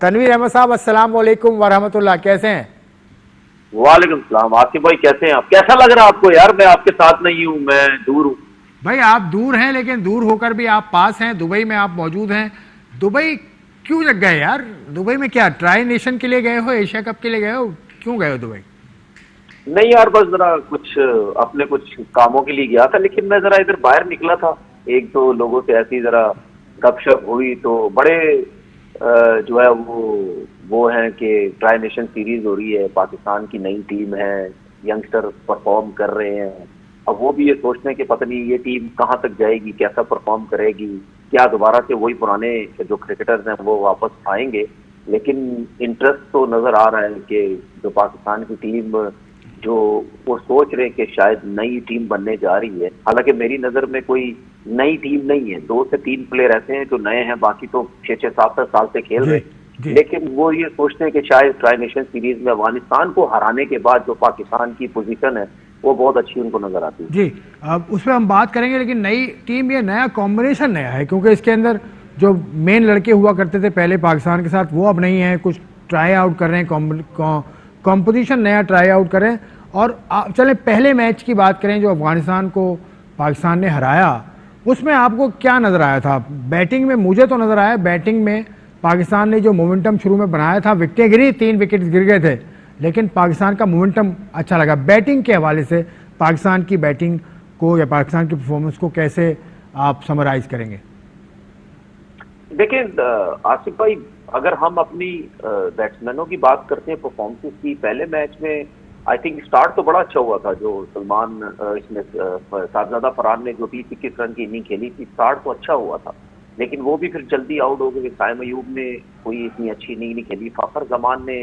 तनवीर अहमद साहब, अस्सलाम वालेकुम वरहमतुल्लाह, कैसे हैं? वालेकुम सलाम। आसिफ भाई कैसे हैं आप? कैसा लग रहा है आपको? यार मैं आपके साथ नहीं हूँ, मैं दूर हूँ। भाई आप दूर हैं, लेकिन दूर होकर भी आप पास हैं। दुबई में आप मौजूद हैं। दुबई क्यों लग गए यार? दुबई में क्या ट्राई नेशन के लिए गए हो, एशिया कप के लिए गए हो? क्यों गए हो दुबई? नहीं यार, बस जरा कुछ अपने कुछ कामों के लिए गया था, लेकिन मैं जरा इधर बाहर निकला था। एक दो लोगों से ऐसी जरा गपशप हुई तो बड़े जो है वो है कि ट्राई नेशन सीरीज हो रही है, पाकिस्तान की नई टीम है, यंगस्टर परफॉर्म कर रहे हैं। अब वो भी ये सोचते हैं कि पता नहीं ये टीम कहाँ तक जाएगी, कैसा परफॉर्म करेगी, क्या दोबारा से वही पुराने जो क्रिकेटर्स हैं वो वापस आएंगे। लेकिन इंटरेस्ट तो नजर आ रहा है कि जो पाकिस्तान की टीम जो वो सोच रहे हैं कि शायद नई टीम बनने जा रही है। हालांकि मेरी नजर में कोई नई टीम नहीं है, 2 से 3 प्लेयर ऐसे हैं जो नए हैं, बाकी तो 6-6 7 साल से खेल रहे हैं। लेकिन वो ये सोचते हैं कि शायद ट्राई नेशन सीरीज में अफगानिस्तान को हराने के बाद जो पाकिस्तान की पोजीशन है वो बहुत अच्छी उनको नजर आती है। जी, अब उस पर हम बात करेंगे, लेकिन नई टीम, ये नया कॉम्बिनेशन नया है, क्योंकि इसके अंदर जो मेन लड़के हुआ करते थे पहले पाकिस्तान के साथ, वो अब नहीं है। कुछ ट्राई आउट कर रहे हैं, कॉम्पोजिशन नया ट्राई आउट कर रहे हैं। और चले पहले मैच की बात करें जो अफगानिस्तान को पाकिस्तान ने हराया, उसमें आपको क्या नज़र आया था? बैटिंग में मुझे तो नज़र आया, बैटिंग में पाकिस्तान ने जो मोमेंटम शुरू में बनाया था, विकेटें गिरी, 3 विकेट गिर गए थे, लेकिन पाकिस्तान का मोमेंटम अच्छा लगा। बैटिंग के हवाले से पाकिस्तान की बैटिंग को या पाकिस्तान की परफॉर्मेंस को कैसे आप समराइज करेंगे? देखिए आसिफ भाई, अगर हम अपनी बैट्समैनों की बात करते हैं परफॉर्मेंस की, पहले मैच में आई थिंक स्टार्ट तो बड़ा अच्छा हुआ था। जो सलमान इसमें साहबजादा फरहान ने जो 20-21 रन की इनिंग खेली थी, स्टार्ट तो अच्छा हुआ था, लेकिन वो भी फिर जल्दी आउट हो गए। साइम अयूब ने कोई इतनी अच्छी इनिंग नहीं खेली, फखर जमान ने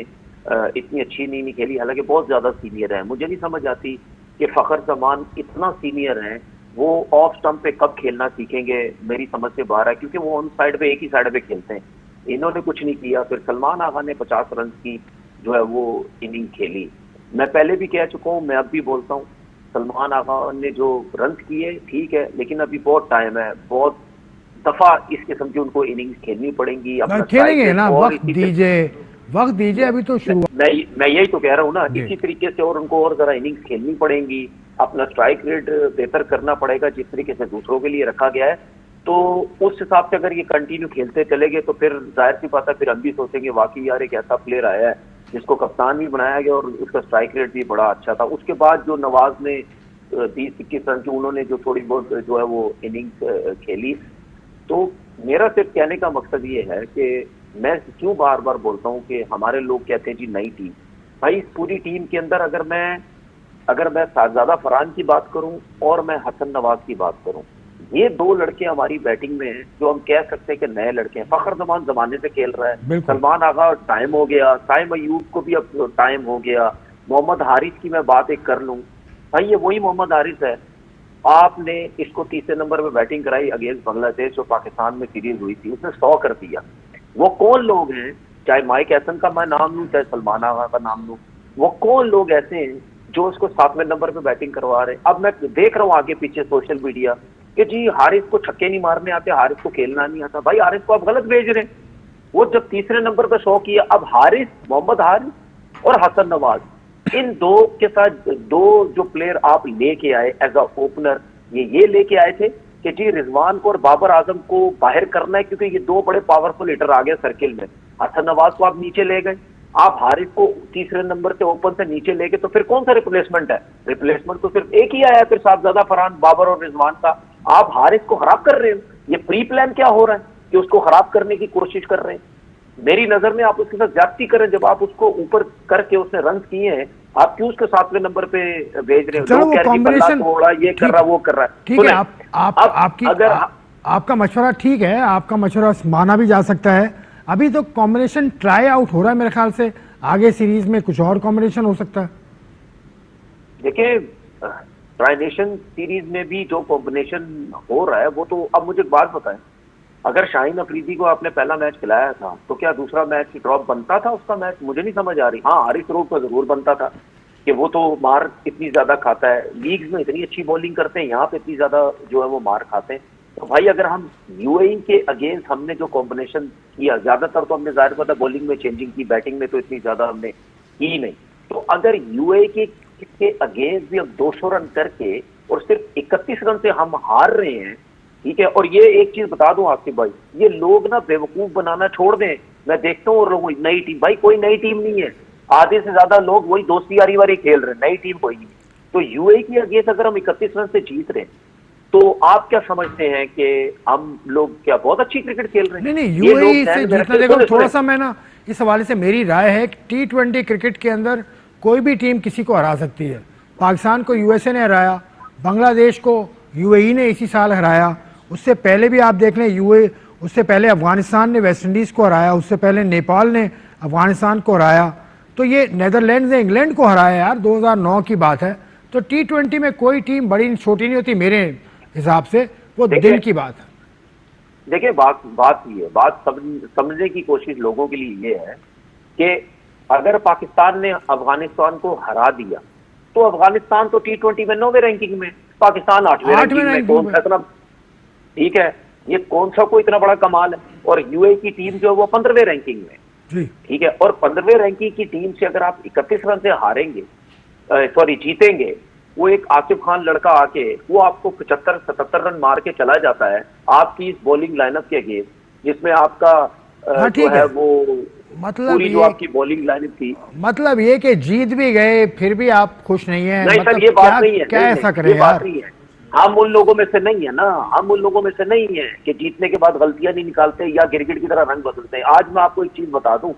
इतनी अच्छी इनिंग नहीं खेली, हालांकि बहुत ज्यादा सीनियर है। मुझे नहीं समझ आती कि फखर जमान इतना सीनियर है, वो ऑफ स्टंप पे कब खेलना सीखेंगे, मेरी समझ से बाहर है, क्योंकि वो ऑन साइड पे एक ही साइड पे खेलते हैं। इन्होंने कुछ नहीं किया। फिर सलमान आगा ने 50 रन की जो है वो इनिंग खेली। मैं पहले भी कह चुका हूं, मैं अब भी बोलता हूं, सलमान आगा ने जो रन किए ठीक है, लेकिन अभी बहुत टाइम है, बहुत दफा इस किस्म की उनको इनिंग्स खेलनी पड़ेंगी। अपना खेलेंगे ना, वक्त दीजिए, वक्त दीजिए, अभी तो शुरू। मैं यही तो कह रहा हूँ ना, इसी तरीके से और उनको और जरा इनिंग्स खेलनी पड़ेंगी, अपना स्ट्राइक रेट बेहतर करना पड़ेगा, जिस तरीके से दूसरों के लिए रखा गया है। तो उस हिसाब से अगर ये कंटिन्यू खेलते चले गए तो फिर जाहिर सी बात है, फिर हम भी सोचेंगे वाकई यार एक ऐसा प्लेयर आया है जिसको कप्तान भी बनाया गया और उसका स्ट्राइक रेट भी बड़ा अच्छा था। उसके बाद जो नवाज ने 20-21 रन की उन्होंने जो थोड़ी बहुत जो है वो इनिंग्स खेली, तो मेरा सिर्फ कहने का मकसद ये है कि मैं क्यों बार बार बोलता हूँ कि हमारे लोग कहते हैं जी नई टीम। भाई इस पूरी टीम के अंदर अगर मैं साहबजादा फरहान की बात करूं और मैं हसन नवाज की बात करूं, ये 2 लड़के हमारी बैटिंग में हैं जो हम कह सकते हैं कि नए लड़के हैं। फखर जमान जमाने से खेल रहा है, सलमान आगा टाइम हो गया, साइम अयूब को भी अब टाइम हो गया। मोहम्मद हारिस की मैं बात एक कर लूं, भाई ये वही मोहम्मद हारिस है। आपने इसको तीसरे नंबर पे बैटिंग कराई अगेंस्ट बांग्लादेश जो पाकिस्तान में सीरीज हुई थी, उसने 100 कर दिया। वो कौन लोग हैं, चाहे माइक हैसन का मैं नाम लूं, चाहे सलमान आगा का नाम लूं, वो कौन लोग ऐसे हैं जो उसको 7वें नंबर पे बैटिंग करवा रहे हैं? अब मैं देख रहा हूँ आगे पीछे सोशल मीडिया कि जी हारिस को छक्के नहीं मारने आते, हारिस को खेलना नहीं आता। भाई हारिस को आप गलत भेज रहे हैं। वो जब तीसरे नंबर पे 100 किया, अब हारिस, मोहम्मद हारिस और हसन नवाज, इन 2 के साथ 2 जो प्लेयर आप लेके आए एज अ ओपनर, ये लेके आए थे कि जी रिजवान को और बाबर आजम को बाहर करना है, क्योंकि ये 2 बड़े पावरफुल हिटर आ गए सर्किल में। हसन नवाज को आप नीचे ले गए, आप हारिस को तीसरे नंबर से ओपन से नीचे ले गए, तो फिर कौन सा रिप्लेसमेंट है? रिप्लेसमेंट तो सिर्फ एक ही आया है, फिर साहबजादा फरहान, बाबर और रिजवान का। आप हारिस को खराब कर रहे हो। ये प्री प्लान क्या हो रहा है कि उसको खराब करने की कोशिश कर रहे हैं? मेरी नजर में आप उसके साथ ज्यादती करें, जब आप उसको ऊपर करके उसने रन किए हैं, आप क्यों उसके 7वें नंबर पे भेज रहे हो? चलो, वो कॉम्बिनेशन ये कर रहा, वो कर रहा है। ठीक है, आपका मशवरा ठीक है, आपका मशवरा माना भी जा सकता है। अभी तो कॉम्बिनेशन ट्राई आउट हो रहा है, मेरे ख्याल से आगे सीरीज में कुछ और कॉम्बिनेशन हो सकता है। देखिए ट्राई नेशन सीरीज में भी जो कॉम्बिनेशन हो रहा है वो तो, अब मुझे एक बात बताएं, अगर शाहीन अफरीदी को आपने पहला मैच खिलाया था तो क्या दूसरा मैच ड्रॉप बनता था उसका मैच? मुझे नहीं समझ आ रही। हाँ, हारिस रूफ तो जरूर बनता था कि वो तो मार इतनी ज्यादा खाता है, लीग्स में इतनी अच्छी बॉलिंग करते हैं, यहाँ पे इतनी ज्यादा जो है वो मार खाते हैं। तो भाई अगर हम यूएई के अगेंस्ट हमने जो कॉम्बिनेशन किया, ज्यादातर तो हमने जाहिर बात है बॉलिंग में चेंजिंग की, बैटिंग में तो इतनी ज्यादा हमने की नहीं। तो अगर यूएई के अगेंस्ट भी अब 200 रन करके और सिर्फ 31 रन से हम हार रहे हैं, ठीक है। और ये एक चीज बता दूं आसिफ भाई, ये लोग ना बेवकूफ बनाना छोड़ दें। मैं देखता हूँ लोग नई टीम, भाई कोई नई टीम नहीं है, आधे से ज्यादा लोग वही दोस्ती यारी वाली खेल रहे हैं, नई टीम कोई नहीं। तो यूएई की अगेंस्ट अगर हम 31 रन से जीत रहे हैं, तो आप क्या समझते हैं कि हम लोग क्या बहुत अच्छी क्रिकेट खेल रहे हैं? नहीं यूएई से जीतना, देखो थोड़ा सा मैं ना इस हवाले से मेरी राय है कि T20 क्रिकेट के अंदर कोई भी टीम किसी को हरा सकती है। पाकिस्तान को यूएसए ने हराया, बांग्लादेश को यूएई ने इसी साल हराया, उससे पहले भी आप देख लें उससे पहले अफगानिस्तान ने वेस्ट इंडीज़ को हराया, उससे पहले नेपाल ने अफगानिस्तान को हराया, तो ये नेदरलैंड ने इंग्लैंड को हराया यार, 2009 की बात है। तो T20 में कोई टीम बड़ी छोटी नहीं होती मेरे हिसाब से, वो दिल की बात है। देखिए बात ये है, बात समझने की कोशिश लोगों के लिए ये है कि अगर पाकिस्तान ने अफगानिस्तान को हरा दिया तो अफगानिस्तान तो T20 में 9वें रैंकिंग में, पाकिस्तान 8वें रैंकिंग में, कौन सा इतना, ठीक है, ये कौन सा कोई इतना बड़ा कमाल है। और यूएई की टीम जो है वो 15वें रैंकिंग में, ठीक है। और 15वें रैंकिंग की टीम से अगर आप 31 रन से हारेंगे, जीतेंगे, वो एक आसिफ खान लड़का आके वो आपको 75-77 रन मार के चला जाता है आपकी इस बॉलिंग लाइनअप के अगेंस्ट, जिसमें आपका जो है वो मतलब पूरी जो आपकी बॉलिंग लाइनअप थी, मतलब ये कि जीत भी गए फिर भी आप खुश नहीं है? नहीं मतलब सर, ये बात नहीं है, क्या ऐसा करें यार? बात नहीं है, हम उन लोगों में से नहीं है ना, हम उन लोगों में से नहीं है कि जीतने के बाद गलतियां नहीं निकालते या गिरगिट की तरह रंग बदलते हैं। आज मैं आपको एक चीज बता दूं,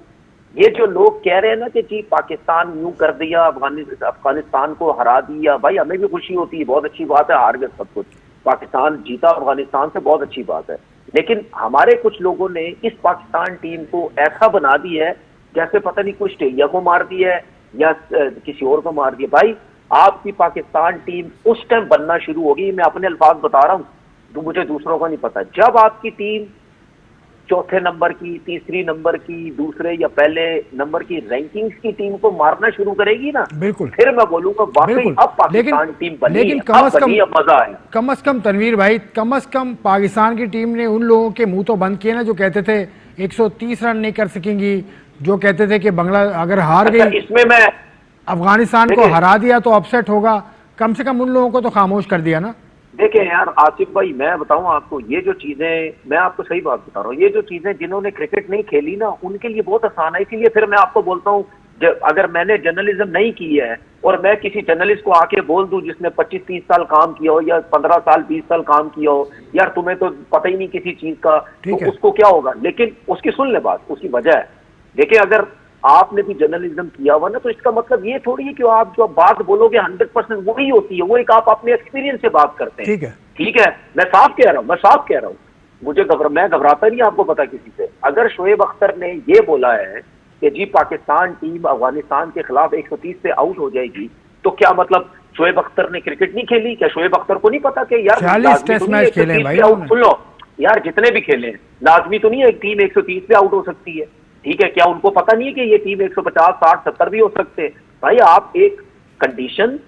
ये जो लोग कह रहे हैं ना कि जी पाकिस्तान यूं कर दिया, अफगानिस्तान को हरा दिया, भाई हमें भी खुशी होती है, बहुत अच्छी बात है, हार गए सब कुछ, पाकिस्तान जीता अफगानिस्तान से, बहुत अच्छी बात है। लेकिन हमारे कुछ लोगों ने इस पाकिस्तान टीम को ऐसा बना दिया है जैसे पता नहीं कोई ऑस्ट्रेलिया को मार दिया है या किसी और को मार दिया। भाई आपकी पाकिस्तान टीम उस टाइम बनना शुरू होगी, मैं अपने अल्फाज बता रहा हूं, तो मुझे दूसरों का नहीं पता, जब आपकी टीम चौथे नंबर की, तीसरी नंबर की, दूसरे या पहले नंबर की रैंकिंग्स की टीम को मारना शुरू करेगी ना, बिल्कुल, फिर मैं बोलूंगा वाकई अब पाकिस्तान टीम बनी, लेकिन अब मजा आया। कम से कम तनवीर भाई, कम से कम पाकिस्तान की टीम ने उन लोगों के मुंह तो बंद किए ना जो कहते थे 130 रन नहीं कर सकेंगी, जो कहते थे कि बांग्ला अगर हार गई, इसमें मैं अफगानिस्तान को हरा दिया तो अपसेट होगा, कम से कम उन लोगों को तो खामोश कर दिया ना। देखें यार आसिफ भाई, मैं बताऊं आपको, ये जो चीजें, मैं आपको सही बात बता रहा हूँ, ये जो चीजें जिन्होंने क्रिकेट नहीं खेली ना उनके लिए बहुत आसान है। इसीलिए फिर मैं आपको बोलता हूँ, अगर मैंने जर्नलिज्म नहीं की है और मैं किसी जर्नलिस्ट को आके बोल दूं जिसने 25-30 साल काम किया हो या 15 साल 20 साल काम किया हो, यार तुम्हें तो पता ही नहीं किसी चीज का, तो उसको क्या होगा। लेकिन उसकी सुन ले बात, उसकी वजह है, देखिए अगर आपने भी जर्नलिज्म किया हुआ ना, तो इसका मतलब ये थोड़ी है कि आप जो बात बोलोगे 100% वही होती है, वो एक आप अपने एक्सपीरियंस से बात करते हैं, ठीक है। मैं साफ कह रहा हूँ, मैं घबराता नहीं, आपको पता किसी से। अगर शोएब अख्तर ने ये बोला है कि जी पाकिस्तान टीम अफगानिस्तान के खिलाफ 130 से आउट हो जाएगी, तो क्या मतलब शोएब अख्तर ने क्रिकेट नहीं खेली? क्या शोएब अख्तर को नहीं पता कि यार 40 टेस्ट मैच खेले भाई, सुन लो यार, जितने भी खेले लाजमी तो नहीं है एक टीम 130 पे आउट हो सकती है, ठीक है। क्या उनको पता नहीं है कि ये टीम 150, 60, 70 भी हो सकते हैं? भाई आप एक कंडीशन,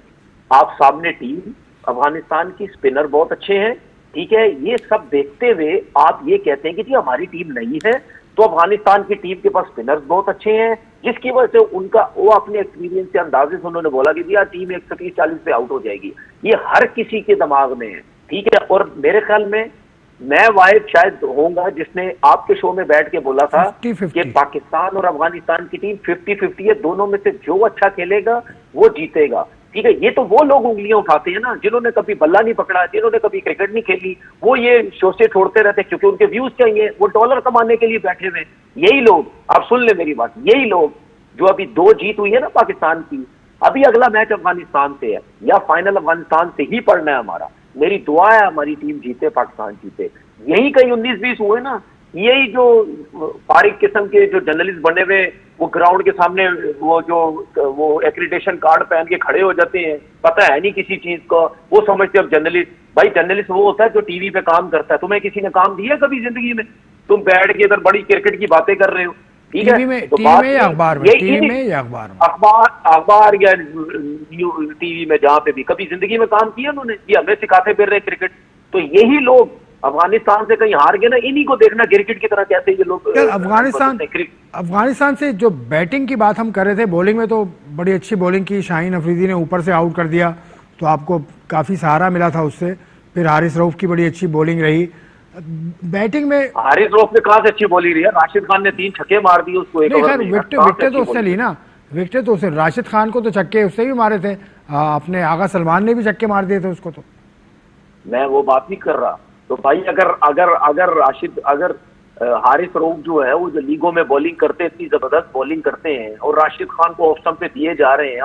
आप सामने टीम अफगानिस्तान की स्पिनर बहुत अच्छे हैं, ठीक है, ये सब देखते हुए आप ये कहते हैं कि जी हमारी टीम नहीं है, तो अफगानिस्तान की टीम के पास स्पिनर्स बहुत अच्छे हैं, जिसकी वजह से उनका वो अपने एक्सपीरियंस से अंदाजे से उन्होंने बोला कि यार टीम 130-40 पे आउट हो जाएगी। ये हर किसी के दिमाग में है, ठीक है। और मेरे ख्याल में मैं वाहिद शायद होऊंगा जिसने आपके शो में बैठ के बोला था 50-50 कि पाकिस्तान और अफगानिस्तान की टीम 50-50 है, दोनों में से जो अच्छा खेलेगा वो जीतेगा, ठीक है। ये तो वो लोग उंगलियां उठाते हैं ना जिन्होंने कभी बल्ला नहीं पकड़ा, जिन्होंने कभी क्रिकेट नहीं खेली, वो ये शो से छोड़ते रहते क्योंकि उनके व्यूज चाहिए, वो डॉलर कमाने के लिए बैठे हुए। यही लोग, आप सुन ले मेरी बात, यही लोग जो अभी 2 जीत हुई है ना पाकिस्तान की, अभी अगला मैच अफगानिस्तान से है या फाइनल अफगानिस्तान से ही पढ़ना है हमारा, मेरी दुआ है हमारी टीम जीते, पाकिस्तान जीते। यही कहीं 19-20 हुए ना, यही जो फारिग किस्म के जो जर्नलिस्ट बने हुए वो ग्राउंड के सामने वो एक्रीडेशन कार्ड पहन के खड़े हो जाते हैं, पता है नहीं किसी चीज का, वो समझते अब जर्नलिस्ट, भाई जर्नलिस्ट वो होता है जो टीवी पे काम करता है। तुम्हें किसी ने काम दिया कभी जिंदगी में? तुम बैठ के इधर बड़ी क्रिकेट की बातें कर रहे हो, ठीक है। तो अखबार या टीवी में जहां पे भी कभी जिंदगी में काम किया उन्होंने? ये हमें सिखाते फिर रहे क्रिकेट। तो यही लोग अफगानिस्तान से कहीं हार गए ना, इन्हीं को देखना क्रिकेट की तरह कैसे ये लोग यार अफगानिस्तान से जो बैटिंग की बात हम कर रहे थे, बॉलिंग में तो बड़ी अच्छी बॉलिंग की, शाहीन अफरीदी ने ऊपर से आउट कर दिया तो आपको काफी सहारा मिला था उससे। फिर हारिस रऊफ की बड़ी अच्छी बॉलिंग रही। बैटिंग में हारिस रऊफ ने कहाँ से अच्छी बॉलिंग रही है, राशिद खान ने 3 छक्के मार दिए उसको एक नहीं, ओवर खैर में। विकेट तो उससे ली ना, विकेट तो उससे, राशिद खान को तो छक्के उससे भी मारे थे, अपने आगा सलमान ने भी छक्के मार दिए थे उसको। तो मैं वो बात नहीं कर रहा। तो भाई अगर हारिस रऊफ जो है वो जो लीगों में बॉलिंग करते, इतनी जबरदस्त बॉलिंग करते हैं, और राशिद खान को ऑफ स्टंप पे दिए जा रहे हैं,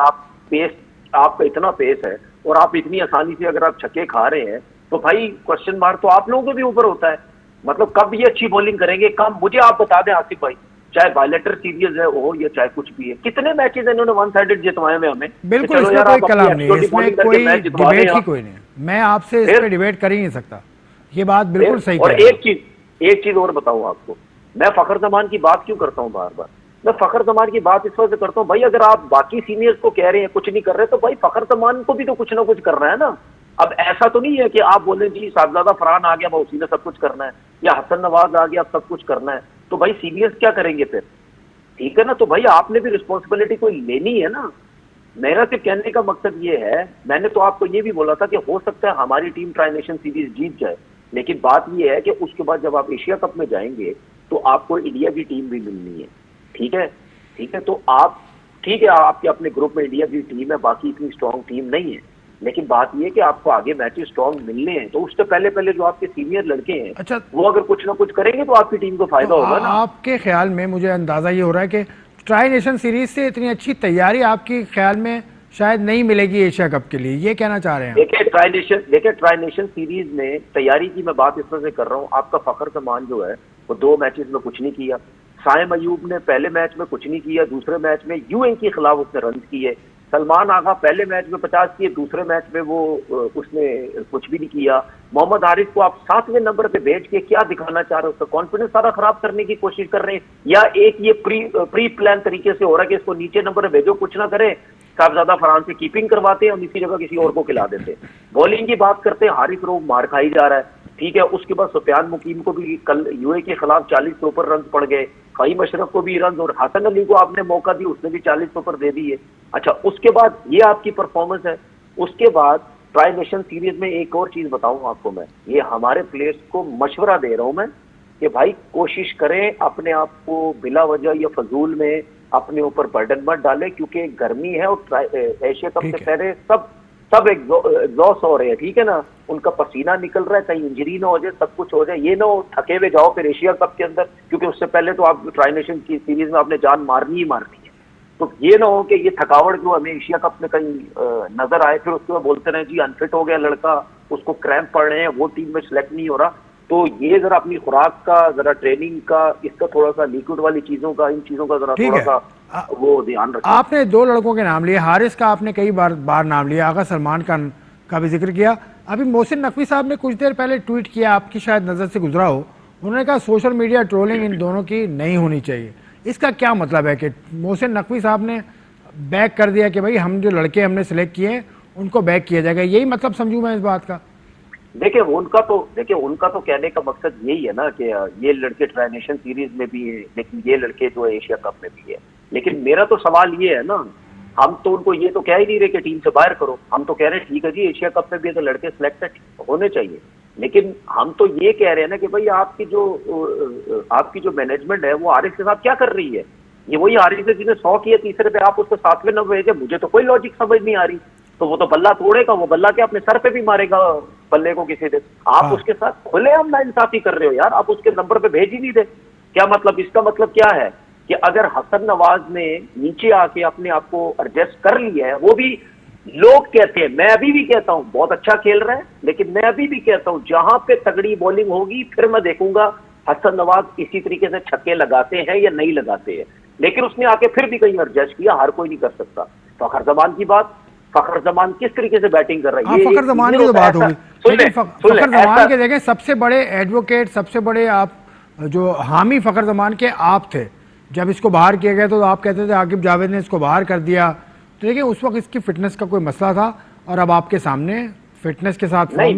आपका इतना पेस है और आप इतनी आसानी से अगर आप छक्के खा रहे हैं, तो भाई क्वेश्चन मार्क तो आप लोगों के भी ऊपर होता है। मतलब कब ये अच्छी बॉलिंग करेंगे, कब? मुझे आप बता दें आसिफ भाई, चाहे बायलेटर सीरीज है हो या चाहे कुछ भी है, कितने मैचेस इन्होंने वन साइडेड जितवाए हुए हमें। बिल्कुल, इसमें कोई कलाम नहीं है, इसमें कोई डिबेट ही कोई नहीं है, मैं आपसे इस पे डिबेट कर ही नहीं सकता, ये बात बिल्कुल सही। और एक चीज और बताऊं आपको, मैं फखर जमान की बात क्यों करता हूं बार बार? मैं फखर जमान की बात इस वजह से करता हूं भाई, अगर आप बाकी सीनियर्स को कह रहे हैं कुछ नहीं कर रहे, तो भाई फखर जमान को भी तो कुछ ना कुछ करना है ना। अब ऐसा तो नहीं है कि आप बोले जी साहबजादा फरहान आ गया, उसी ने सब कुछ करना है, या हसन नवाज आ गया सब कुछ करना है, तो भाई सीनियर्स क्या करेंगे फिर? ठीक है ना, तो भाई आपने भी रिस्पॉन्सिबिलिटी कोई लेनी है ना। मेरा सिर्फ कहने का मकसद ये है, मैंने तो आपको ये भी बोला था कि हो सकता है हमारी टीम ट्राई नेशन सीरीज जीत जाए, लेकिन बात ये है कि उसके बाद जब आप एशिया कप में जाएंगे तो आपको इंडिया की टीम भी मिलनी है। ठीक है, ठीक है, तो आप, ठीक है, आपके अपने ग्रुप में इंडिया की टीम है, बाकी इतनी स्ट्रांग टीम नहीं है, लेकिन बात यह है कि आपको आगे मैचेस स्ट्रांग मिलने हैं, तो उससे पहले जो आपके सीनियर लड़के हैं, अच्छा, वो अगर कुछ ना कुछ करेंगे तो आपकी टीम को फायदा होगा ना। आपके ख्याल में मुझे अंदाजा ये हो रहा है कि ट्राई नेशन सीरीज से इतनी अच्छी तैयारी आपके ख्याल में शायद नहीं मिलेगी एशिया कप के लिए, ये कहना चाह रहे हैं? देखिए ट्राई नेशन सीरीज में तैयारी की मैं बात इस तरह से कर रहा हूँ, आपका फखर जमान जो है वो 2 मैचेस में कुछ नहीं किया, साइम अयूब ने पहले मैच में कुछ नहीं किया, दूसरे मैच में यूएई के खिलाफ उसने रन किए, सलमान आगा पहले मैच में 50 किए, दूसरे मैच में वो उसने कुछ भी नहीं किया। मोहम्मद हारिस को आप 7वें नंबर पे भेज के क्या दिखाना चाह रहे हो? उसका कॉन्फिडेंस सारा खराब करने की कोशिश कर रहे हैं, या एक ये प्री प्लान तरीके से हो रहा है कि इसको नीचे नंबर पे भेजो, कुछ ना करे, साहबजादा फरहान से कीपिंग करवाते हैं और इसी जगह किसी और को खिला देते हैं। बॉलिंग की बात करते हैं, हारिस रऊफ मार खाई जा रहा है, ठीक है, उसके बाद सुफियान मुकीम को भी कल यूए के खिलाफ 40 के ऊपर रन पड़ गए, फ़हीम अशरफ को भी रन, और हसन अली को आपने मौका दी, उसने भी 40 के ऊपर दे दिए। अच्छा, उसके बाद ये आपकी परफॉर्मेंस है। उसके बाद ट्राई नेशन सीरीज में एक और चीज बताऊं आपको मैं, ये हमारे प्लेयर्स को मशवरा दे रहा हूं मैं कि भाई कोशिश करें अपने आप को बिला वजह या फजूल में अपने ऊपर बर्डन मत डालें, क्योंकि गर्मी है और एशिया कप से पहले सब एग्जॉस्ट हो रहे हैं, ठीक है ना, उनका पसीना निकल रहा है, कहीं इंजरी ना हो जाए, सब कुछ हो जाए, ये ना हो थके हुए जाओ फिर एशिया कप के अंदर, क्योंकि उससे पहले तो आप ट्राई नेशन की सीरीज में आपने जान मारनी ही मारनी है। तो ये ना हो कि ये थकावट जो हमें एशिया कप में कहीं नजर आए, फिर उसके बाद बोलते रहे जी अनफिट हो गया लड़का, उसको क्रैम्प पड़ रहे हैं, वो टीम में सिलेक्ट नहीं हो रहा। तो ये जरा अपनी खुराक का, जरा ट्रेनिंग का, इसका थोड़ा सा लिक्विड वाली चीजों का, इन चीजों का जरा थोड़ा सा वो ध्यान रखें। आपने 2 लड़कों के नाम लिए, हारिस का आपने कई बार नाम लिया, आगा सलमान का भी जिक्र किया। अभी मोहसिन नकवी साहब ने कुछ देर पहले ट्वीट किया, आपकी शायद नजर से गुजरा हो, उन्होंने कहा सोशल मीडिया ट्रोलिंग इन दोनों की नहीं होनी चाहिए। इसका क्या मतलब है कि मोहसिन नकवी साहब ने बैक कर दिया कि भाई हम जो लड़के हमने सिलेक्ट किए हैं उनको बैक किया जाएगा, यही मतलब समझूं मैं इस बात का? देखिए उनका तो कहने का मकसद यही है ना कि ये लड़के ट्राई नेशन सीरीज में भी है, लेकिन ये लड़के जो है एशिया कप में भी है। लेकिन मेरा तो सवाल ये है ना, हम तो उनको ये तो कह ही नहीं रहे कि टीम से बाहर करो, हम तो कह रहे हैं ठीक है जी एशिया कप में भी तो लड़के सिलेक्टेड होने चाहिए, लेकिन हम तो ये कह रहे हैं ना कि भाई आपकी जो मैनेजमेंट है वो आरिफ के साथ क्या कर रही है? ये वही आरिफ है जिसने 100 किए, तीसरे पे आप उसको 7वें नंबर भेजे, मुझे तो कोई लॉजिक समझ नहीं आ रही। तो वो तो बल्ला तोड़ेगा, वो बल्ला के अपने सर पे भी मारेगा बल्ले को किसी दिन। आप उसके साथ खुलेआम नाइंसाफी कर रहे हो यार, आप उसके नंबर पे भेज ही नहीं दे। क्या मतलब? इसका मतलब क्या है कि अगर हसन नवाज ने नीचे आके अपने आप को एडजस्ट कर लिया है, वो भी लोग कहते हैं, मैं अभी भी कहता हूं बहुत अच्छा खेल रहा है, लेकिन मैं अभी भी कहता हूं जहां पे तगड़ी बॉलिंग होगी फिर मैं देखूंगा हसन नवाज इसी तरीके से छक्के लगाते हैं या नहीं लगाते हैं। लेकिन उसने आके फिर भी कहीं एडजस्ट किया, हर कोई नहीं कर सकता। फखर जमान की बात, फखर जमान किस तरीके से बैटिंग कर रहा है, फखर जमान की तो बात होगी, लेकिन फखर जमान के देखें सबसे बड़े एडवोकेट, सबसे बड़े आप जो हामी फखर जमान के आप थे, जब इसको बाहर किया गया तो आप कहते थे आकिब जावेद ने इसको बाहर कर दिया, तो देखिए उस वक्त इसकी फिटनेस का कोई मसला था और अब आपके सामने फिटनेस के साथ नहीं,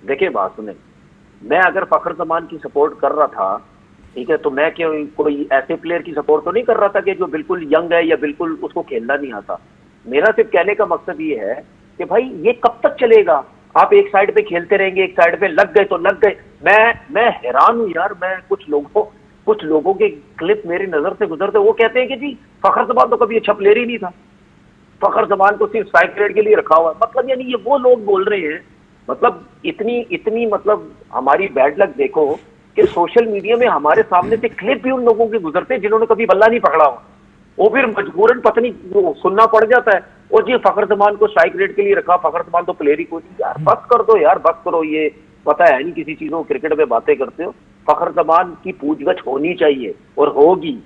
देखिए बात सुने, मैं अगर फखर जमान की सपोर्ट कर रहा था, ठीक है, तो मैं क्यों कोई ऐसे प्लेयर की सपोर्ट तो नहीं कर रहा था कि जो बिल्कुल यंग है या बिल्कुल उसको खेलना नहीं आता। मेरा सिर्फ कहने का मकसद ये है कि भाई ये कब तक चलेगा? आप एक साइड पे खेलते रहेंगे, एक साइड पे लग गए तो लग गए। मैं हैरान हूं यार, मैं कुछ लोगों के क्लिप मेरी नजर से गुजरते, वो कहते हैं कि जी फखर जमान तो कभी अच्छा प्लेयर ही नहीं था, फखर जमान को सिर्फ स्ट्राइक रेट के लिए रखा हुआ है। मतलब यानी ये वो लोग बोल रहे हैं, मतलब इतनी मतलब हमारी बैड लक देखो कि सोशल मीडिया में हमारे सामने से क्लिप भी उन लोगों के गुजरते हैं जिन्होंने कभी बल्ला नहीं पकड़ा हुआ, वो फिर मजबूरन पत्नी सुनना पड़ जाता है। और जी फखर जमान को स्ट्राइक रेट के लिए रखा, फखर जमान तो प्लेयर ही कोई नहीं। यार बस कर दो यार, बस करो, ये पता है नहीं किसी चीजों क्रिकेट में बातें करते हो। फखर जमान की पूछगछ होनी चाहिए और होगी।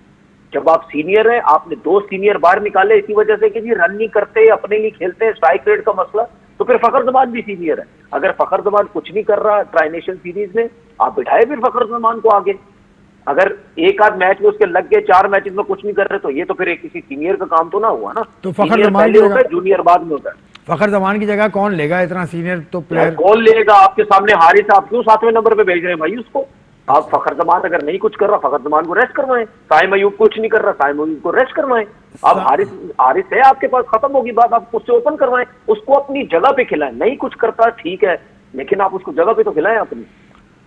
जब आप सीनियर हैं, आपने 2 सीनियर बाहर निकाले इसी वजह से कि जी रन नहीं करते, अपने लिए खेलते हैं, स्ट्राइक रेट का मसला, तो फिर फखर जमान भी सीनियर है। अगर फखर जमान कुछ नहीं कर रहा ट्राई नेशन सीरीज में, आप बिठाए फिर फखर जमान को आगे। अगर एक आध मैच में उसके लग गए, 4 मैचेस में कुछ नहीं कर रहे, तो ये तो फिर एक किसी सीनियर का काम तो ना हुआ ना। तो फखर सीनियर जमान पहले होता है, जूनियर बाद में होता है। फखर जमान की जगह कौन लेगा? इतना सीनियर तो प्लेयर कौन लेगा? आपके सामने हारिस, आप क्यों 7वें नंबर पे भेज रहे हैं भाई उसको? आप फखर जमान अगर नहीं कुछ कर रहा, फखर जमान को रेस्ट करवाएं। साइम अयूब कुछ नहीं कर रहा, साइम अयूब को रेस्ट करवाएं। आप हारिस है आपके पास, खत्म होगी बात, आप उससे ओपन करवाएं, उसको अपनी जगह पे खिलाएं। नहीं कुछ करता ठीक है, लेकिन आप उसको जगह पे तो खिलाएं अपनी।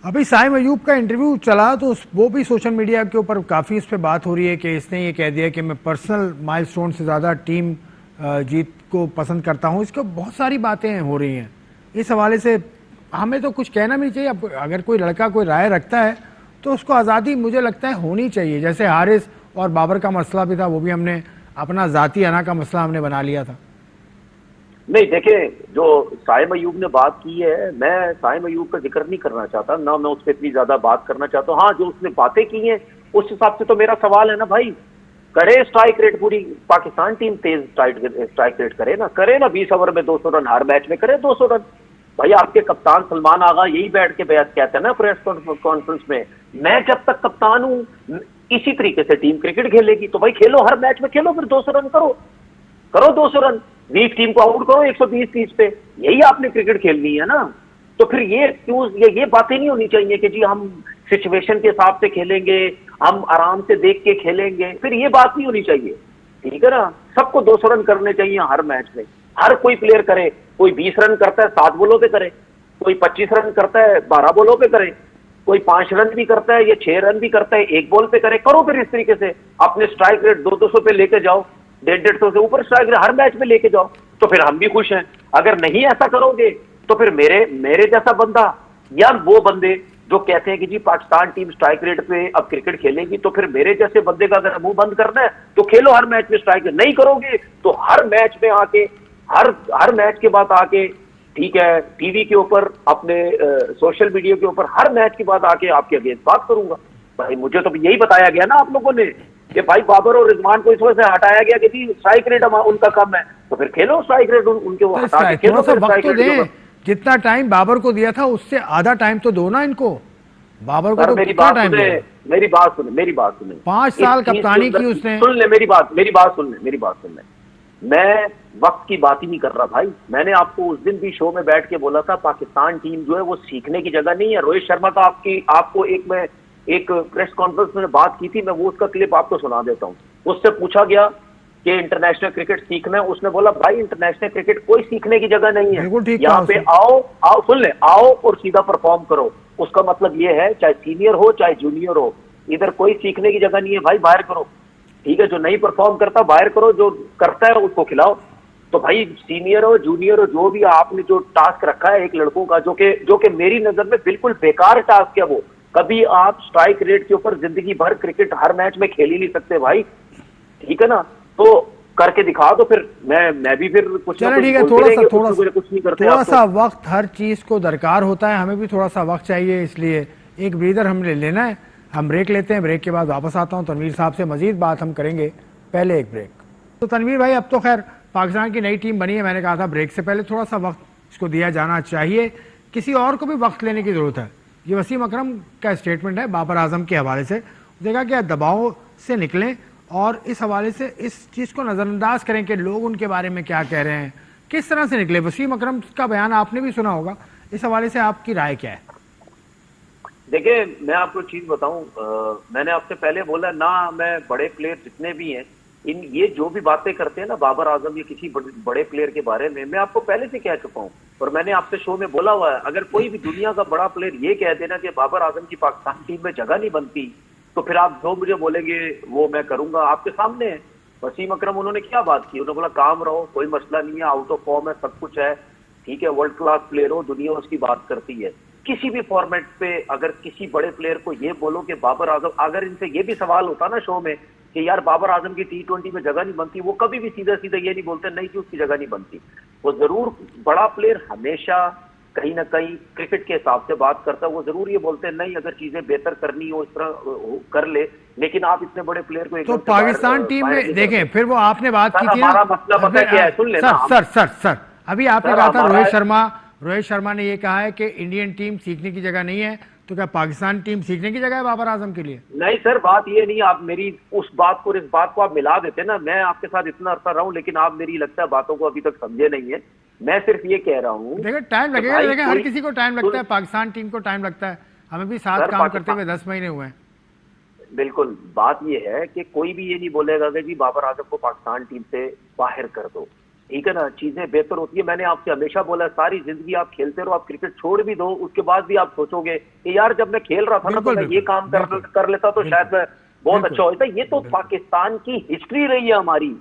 अभी साइम अयूब का इंटरव्यू चला तो वो भी सोशल मीडिया के ऊपर काफ़ी उस पर बात हो रही है कि इसने ये कह दिया कि मैं पर्सनल माइलस्टोन से ज़्यादा टीम जीत को पसंद करता हूँ। इसको बहुत सारी बातें हो रही हैं इस हवाले से। हमें तो कुछ कहना भी नहीं चाहिए। अब अगर कोई लड़का कोई राय रखता है तो उसको आज़ादी मुझे लगता है होनी चाहिए। जैसे हारिस और बाबर का मसला भी था, वो भी हमने अपना ज़ाती अना का मसला हमने बना लिया था। नहीं देखे, जो साइम अयूब ने बात की है, मैं साइम अयूब का जिक्र नहीं करना चाहता ना, मैं उस पर इतनी ज्यादा बात करना चाहता हूँ। हाँ, जो उसने बातें की हैं उस हिसाब से तो मेरा सवाल है ना भाई, करे स्ट्राइक रेट, पूरी पाकिस्तान टीम तेज स्ट्राइक रेट करे ना 20 ओवर में 200 रन, हर मैच में करे 200 रन। भाई आपके कप्तान सलमान आगा यही बैठ के बयान कहते हैं ना प्रेस कॉन्फ्रेंस में, मैं जब तक कप्तान हूं इसी तरीके से टीम क्रिकेट खेलेगी। तो भाई खेलो, हर मैच में खेलो, फिर 200 रन करो 200 रन, वीक टीम को आउट करो 120-30 पे। यही आपने क्रिकेट खेलनी है ना। तो फिर ये बातें नहीं होनी चाहिए कि जी हम सिचुएशन के हिसाब से खेलेंगे, हम आराम से देख के खेलेंगे, फिर ये बात नहीं होनी चाहिए। ठीक है ना, सबको 200 रन करने चाहिए हर मैच में। हर कोई प्लेयर करे, कोई 20 रन करता है 7 बॉलों पे करे, कोई 25 रन करता है 12 बॉलों पे करे, कोई 5 रन भी करता है या 6 रन भी करता है 1 बॉल पे करे। करो फिर इस तरीके से, अपने स्ट्राइक रेट 200 पे लेके जाओ, 150 से ऊपर स्ट्राइक रेट हर मैच में लेके जाओ, तो फिर हम भी खुश हैं। अगर नहीं ऐसा करोगे तो फिर मेरे जैसा बंदा या वो बंदे जो कहते हैं कि जी पाकिस्तान टीम स्ट्राइक रेट पे अब क्रिकेट खेलेगी, तो फिर मेरे जैसे बंदे का अगर मुंह बंद करना है तो खेलो हर मैच में स्ट्राइक रेट। नहीं करोगे तो हर मैच में आके, हर मैच के बाद आके, ठीक है, टीवी के ऊपर, अपने सोशल मीडिया के ऊपर हर मैच के बाद आके आपके अगेंस्ट बात करूंगा। भाई मुझे तो यही बताया गया ना आप लोगों ने कि भाई बाबर और रिजवान को इस वजह से हटाया गया कि जी स्ट्राइक रेट उनका कम है, तो फिर खेलो स्ट्राइक रेट उनके वो हटा के खेलो। वक्त तो दें, जितना टाइम बाबर को दिया था उससे आधा टाइम तो दो ना इनको। बाबर को तो कितना टाइम दिया? मेरी बात सुने 5 साल कप्तानी की उसने। सुन ले मेरी बात सुन ले। मैं वक्त की बात ही नहीं कर रहा भाई। मैंने आपको उस दिन भी शो में बैठ के बोला था, पाकिस्तान टीम जो है वो सीखने की जगह नहीं है। रोहित शर्मा का आपको एक प्रेस कॉन्फ्रेंस में बात की थी, मैं वो उसका क्लिप आपको सुना देता हूँ। उससे पूछा गया कि इंटरनेशनल क्रिकेट सीखना है, उसने बोला भाई इंटरनेशनल क्रिकेट कोई सीखने की जगह नहीं है, यहाँ पे आओ सुन ले, आओ और सीधा परफॉर्म करो। उसका मतलब ये है चाहे सीनियर हो चाहे जूनियर हो, इधर कोई सीखने की जगह नहीं है भाई, बाहर करो। ठीक है, जो नहीं परफॉर्म करता बाहर करो, जो करता है उसको खिलाओ। तो भाई सीनियर हो जूनियर हो, जो भी आपने जो टास्क रखा है एक लड़कों का, जो कि मेरी नजर में बिल्कुल बेकार टास्क है वो। कभी आप स्ट्राइक रेट के ऊपर जिंदगी भर क्रिकेट हर मैच में खेल ही नहीं सकते भाई, ठीक है ना। तो करके दिखा दो, फिर मैं भी फिर कुछ चलो ठीक है, थोड़ा सा वक्त हर चीज को दरकार होता है, हमें भी थोड़ा सा वक्त चाहिए, इसलिए एक ब्रीदर हमने लेना है। हम ब्रेक लेते हैं, ब्रेक के बाद वापस आता हूं, तनवीर साहब से मजीद बात हम करेंगे। पहले एक ब्रेक। तो तनवीर भाई, अब तो खैर पाकिस्तान की नई टीम बनी है, मैंने कहा था ब्रेक से पहले थोड़ा सा वक्त इसको दिया जाना चाहिए, किसी और को भी वक्त लेने की जरूरत है। ये वसीम अकरम का स्टेटमेंट है बाबर आजम के हवाले से, देखा कि दबाव से निकलें और इस हवाले से इस चीज़ को नज़रअंदाज करें कि लोग उनके बारे में क्या कह रहे हैं, किस तरह से निकले। वसीम अकरम का बयान आपने भी सुना होगा, इस हवाले से आपकी राय क्या है? देखिए मैं आपको एक चीज बताऊं, मैंने आपसे पहले बोला ना, मैं बड़े प्लेयर जितने भी हैं, इन ये जो भी बातें करते हैं ना बाबर आजम या किसी बड़े प्लेयर के बारे में, मैं आपको पहले से कह चुका हूं और मैंने आपसे शो में बोला हुआ है, अगर कोई भी दुनिया का बड़ा प्लेयर ये कह देना कि बाबर आजम की पाकिस्तान टीम में जगह नहीं बनती, तो फिर आप जो मुझे बोलेंगे वो मैं करूंगा। आपके सामने है वसीम अकरम, उन्होंने क्या बात की, उन्होंने बोला काम रहो, कोई मसला नहीं है, आउट ऑफ फॉर्म है, सब कुछ है, ठीक है, वर्ल्ड क्लास प्लेयर हो, दुनिया उसकी बात करती है। किसी भी फॉर्मेट पे अगर किसी बड़े प्लेयर को ये बोलो कि बाबर आजम, अगर इनसे ये भी सवाल होता ना शो में कि यार बाबर आजम की T20 में जगह नहीं बनती, वो कभी भी सीधा सीधा ये नहीं बोलते नहीं कि उसकी जगह नहीं बनती। वो जरूर, बड़ा प्लेयर हमेशा कहीं ना कहीं क्रिकेट के हिसाब से बात करता है, वो जरूर ये बोलते हैं नहीं, अगर चीजें बेहतर करनी हो इस तरह कर ले, लेकिन आप इतने बड़े प्लेयर को तो पाकिस्तान टीम में देखें, फिर वो आपने बात की थी ना, हमारा मसला पता क्या है, सुन लेना सर अभी आपने कहा था रोहित शर्मा ने ये कहा है कि इंडियन टीम सीखने की जगह नहीं है, तो क्या पाकिस्तान टीम सीखने की जगह है बाबर आजम के लिए? नहीं सर, बात ये नहीं, आप मेरी उस बात को इस बात को आप मिला देते ना, मैं आपके साथ इतना अरसा रहा हूं लेकिन आप मेरी लगता है बातों को अभी तक समझे नहीं है। मैं सिर्फ ये कह रहा हूं, देखिए टाइम लगेगा, लेकिन हर किसी को टाइम लगता है, पाकिस्तान टीम को टाइम लगता है, हमें भी साथ काम करते हुए 10 महीने हुए हैं। बिल्कुल, बात ये है कि कोई भी ये नहीं बोलेगा कि जी बाबर आजम को पाकिस्तान टीम से बाहर कर दो, ठीक है ना, चीजें बेहतर होती है। मैंने आपसे हमेशा बोला, सारी जिंदगी आप खेलते रहो, आप क्रिकेट छोड़ भी दो, उसके बाद भी आप सोचोगे कि यार जब मैं खेल रहा था ना तो मैं ये काम कर लेता तो शायद मैं बहुत अच्छा होता। ये तो पाकिस्तान की हिस्ट्री रही है हमारी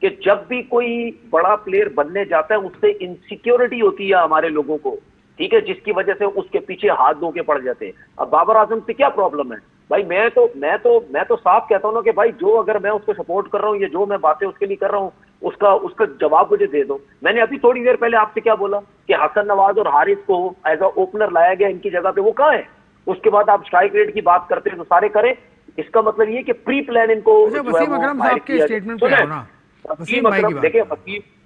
कि जब भी कोई बड़ा प्लेयर बनने जाता है उससे इनसिक्योरिटी होती है हमारे लोगों को, ठीक है, जिसकी वजह से उसके पीछे हाथ धो के पड़ जाते हैं। अब बाबर आजम से क्या प्रॉब्लम है भाई? मैं तो साफ कहता हूं ना कि भाई जो अगर मैं उसको सपोर्ट कर रहा हूं, ये जो मैं बातें उसके लिए कर रहा हूं, उसका जवाब मुझे दे दो। मैंने अभी थोड़ी देर पहले आपसे क्या बोला कि हसन नवाज और हारिस को एज अ ओपनर लाया गया, इनकी जगह पे वो कहां है? उसके बाद आप स्ट्राइक रेट की बात करते हैं तो सारे करें, इसका मतलब ये कि प्री प्लान इनको वसीम अकरम साहब के स्टेटमेंट पे आओ ना। देखिए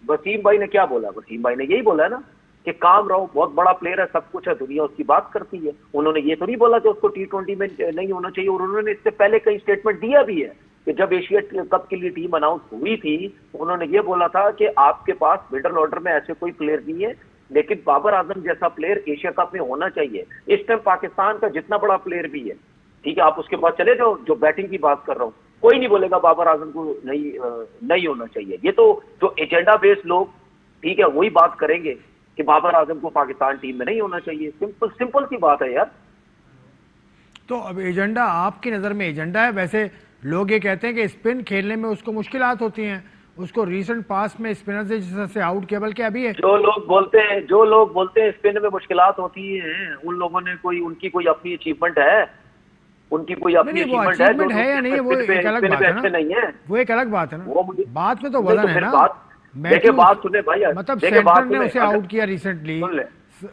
वसीम भाई ने क्या बोला, वसीम भाई ने यही बोला है ना कि काम रहो, बहुत बड़ा प्लेयर है, सब कुछ है, दुनिया उसकी बात करती है। उन्होंने ये तो नहीं बोला कि उसको T20 में नहीं होना चाहिए, और उन्होंने इससे पहले कई स्टेटमेंट दिया भी है कि जब एशिया कप के लिए टीम अनाउंस हुई थी, उन्होंने ये बोला था कि आपके पास मिडिल ऑर्डर में ऐसे कोई प्लेयर नहीं है, लेकिन बाबर आजम जैसा प्लेयर एशिया कप में होना चाहिए। इस टाइम पाकिस्तान का जितना बड़ा प्लेयर भी है, ठीक है, आप उसके पास चले जाओ, जो बैटिंग की बात कर रहा हूँ, कोई नहीं बोलेगा बाबर आजम को नहीं होना चाहिए। ये तो जो एजेंडा बेस्ड लोग, ठीक है, वही बात करेंगे कि बाबर आजम को पाकिस्तान टीम में नहीं होना चाहिए। सिंपल सी बात है यार। तो अब एजेंडा आपकी नजर में एजेंडा है? वैसे लोग ये कहते हैं कि स्पिन खेलने में उसको मुश्किलात होती हैं, उसको रीसेंट पास में स्पिनर से आउट किया, बल्कि अभी है जो लोग बोलते हैं स्पिन में मुश्किलात होती हैं, उन लोगों ने कोई अपनी अचीवमेंट है, उनकी कोई अपनी अचीवमेंट है या नहीं है, वो एक अलग बात है ना, वो एक अलग बात है ना, बात में तो वजन है ना। देखिए बात सुने भाई, मतलब सेंटर ने उसे आउट किया रिसेंटली।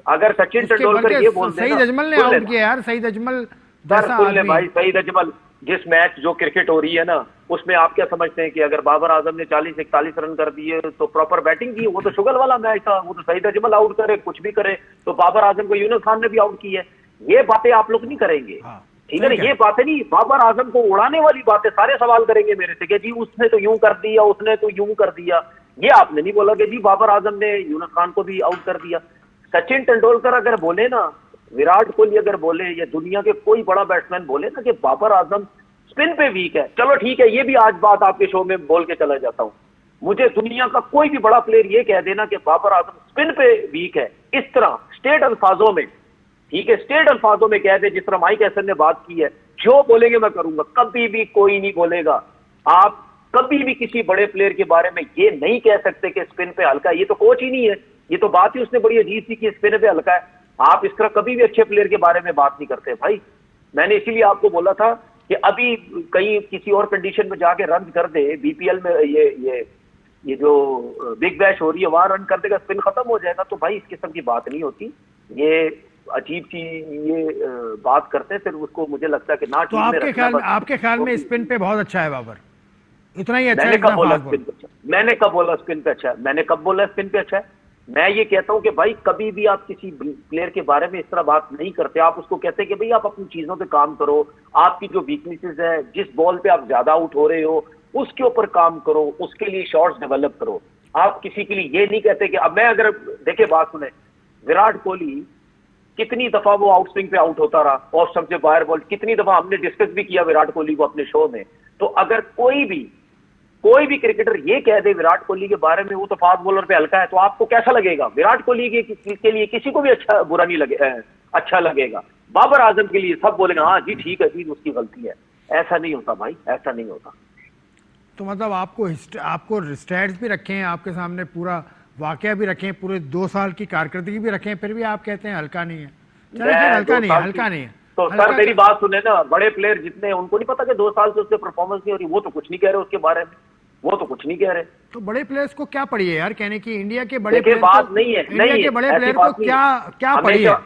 अगर सचिन तेंदुलकर ये बोलते हैं, सईद अजमल ने आउट किया यार, सईद अजमल जैसा आदमी। भाई सईद अजमल, जिस मैच जो क्रिकेट हो रही है ना, उसमें आप क्या समझते हैं कि अगर बाबर आजम ने 40-41 रन कर दिए तो प्रॉपर बैटिंग की? वो तो शुगल वाला मैच था, वो तो सईद अजमल आउट करे, कुछ भी करे, तो बाबर आजम को यूनुस खान ने भी आउट की है। ये बातें आप लोग नहीं करेंगे, ठीक है ना, ये बातें नहीं, बाबर आजम को उड़ाने वाली बातें सारे सवाल करेंगे मेरे से कि जी उसने तो यूं कर दिया, उसने तो यूं कर दिया। ये आपने नहीं बोला कि जी बाबर आजम ने यूनुस खान को भी आउट कर दिया। सचिन तेंदुलकर अगर बोले ना, विराट कोहली अगर बोले, या दुनिया के कोई बड़ा बैट्समैन बोले ना कि बाबर आजम स्पिन पे वीक है, चलो ठीक है, ये भी आज बात आपके शो में बोल के चला जाता हूं। मुझे दुनिया का कोई भी बड़ा प्लेयर ये कह देना कि बाबर आजम स्पिन पे वीक है, इस तरह स्टेट अल्फाजों में, ठीक है, स्टेट अल्फाजों में कह दे, जिस तरह माइक हैसन ने बात की है, जो बोलेंगे मैं करूंगा, कभी भी कोई नहीं बोलेगा। आप कभी भी किसी बड़े प्लेयर के बारे में ये नहीं कह सकते कि स्पिन पे हल्का है, ये तो कोच ही नहीं है, ये तो बात ही उसने बड़ी अजीब सी कि स्पिन पे हल्का है। आप इस तरह कभी भी अच्छे प्लेयर के बारे में बात नहीं करते भाई। मैंने इसीलिए आपको बोला था कि अभी कहीं किसी और कंडीशन में जाके रन कर दे, बीपीएल में ये जो बिग बैश हो रही है वहां रन कर देगा, स्पिन खत्म हो जाएगा, तो भाई इस किस्म की बात नहीं होती। ये अजीब सी ये बात करते हैं, फिर उसको मुझे लगता है कि ना। तो आपके ख्याल में स्पिन पे बहुत अच्छा है बाबर, इतना ही अच्छा है? मैंने कब बोला स्पिन पे अच्छा? मैंने कब बोला स्पिन पे अच्छा है? मैंने कब बोला स्पिन पे अच्छा है? मैं ये कहता हूं कि भाई कभी भी आप किसी प्लेयर के बारे में इस तरह बात नहीं करते। आप उसको कहते हैं कि भाई आप अपनी चीजों पे काम करो, आपकी जो वीकनेसेस है, जिस बॉल पे आप ज्यादा आउट हो रहे हो उसके ऊपर काम करो, उसके लिए शॉट्स डेवलप करो। आप किसी के लिए ये नहीं कहते कि अब मैं अगर देखिए बात सुने, विराट कोहली कितनी दफा वो आउट स्विंग पे आउट होता रहा और सबसे बाहर बॉल, कितनी दफा हमने डिस्कस भी किया विराट कोहली को अपने शो में। तो अगर कोई भी क्रिकेटर ये कह दे विराट कोहली के बारे में वो तो फास्ट बॉलर पे हल्का है, तो आपको कैसा लगेगा? विराट कोहली के लिए किसी को भी बुरा नहीं लगे, अच्छा लगेगा। बाबर आजम के लिए सब बोलेंगे हाँ जी ठीक है जी उसकी गलती है। ऐसा नहीं होता भाई, ऐसा नहीं होता। तो मतलब आपको स्टैट्स भी रखे हैं आपके सामने, पूरा वाकया भी रखे हैं, पूरे 2 साल की कारकर्दगी भी रखे हैं, फिर भी आप कहते हैं हल्का नहीं है। चलो फिर हल्का नहीं है। तो सर मेरी बात सुने ना, बड़े प्लेयर जितने उनको नहीं पता कि 2 साल से उसके परफॉर्मेंस नहीं हो रही, वो तो कुछ नहीं कह रहे उसके बारे में, वो तो कुछ नहीं कह रहे। तो बड़े प्लेयर्स को क्या पड़ी है यार कहने की? इंडिया के बड़े प्लेयर बात नहीं है, इंडिया के बड़े प्लेयर को क्या पड़ी है?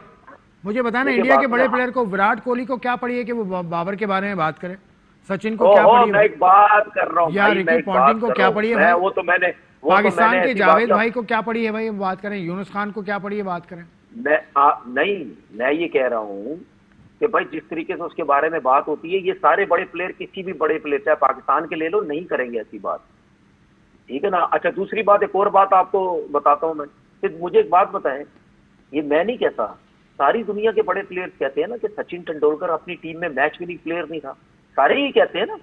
मुझे बताना, इंडिया के बड़े प्लेयर को, विराट कोहली को क्या पड़ी है कि वो बाबर के बारे में बात करे? सचिन को क्या पड़ी है? मैं एक बात कर रहा हूँ यार रिकी पॉन्टिंग को क्या पड़ी है? वो तो मैंने पाकिस्तान के जावेद भाई को क्या पड़ी है भाई बात करें? यूनुस खान को क्या पड़ी है बात करें? मैं ये कह रहा हूँ कि भाई जिस तरीके से उसके बारे में बात होती है, ये सारे बड़े प्लेयर, किसी भी बड़े प्लेयर चाहे पाकिस्तान के ले लो, नहीं करेंगे ऐसी बात, ठीक है ना। अच्छा दूसरी बात, एक और बात आपको बताता हूं मैं, फिर मुझे एक बात बताएं, ये मैं नहीं कहता, सारी दुनिया के बड़े प्लेयर्स कहते हैं ना कि सचिन तेंदुलकर अपनी टीम में मैच विनिंग प्लेयर नहीं था। सारे ही कहते हैं ना,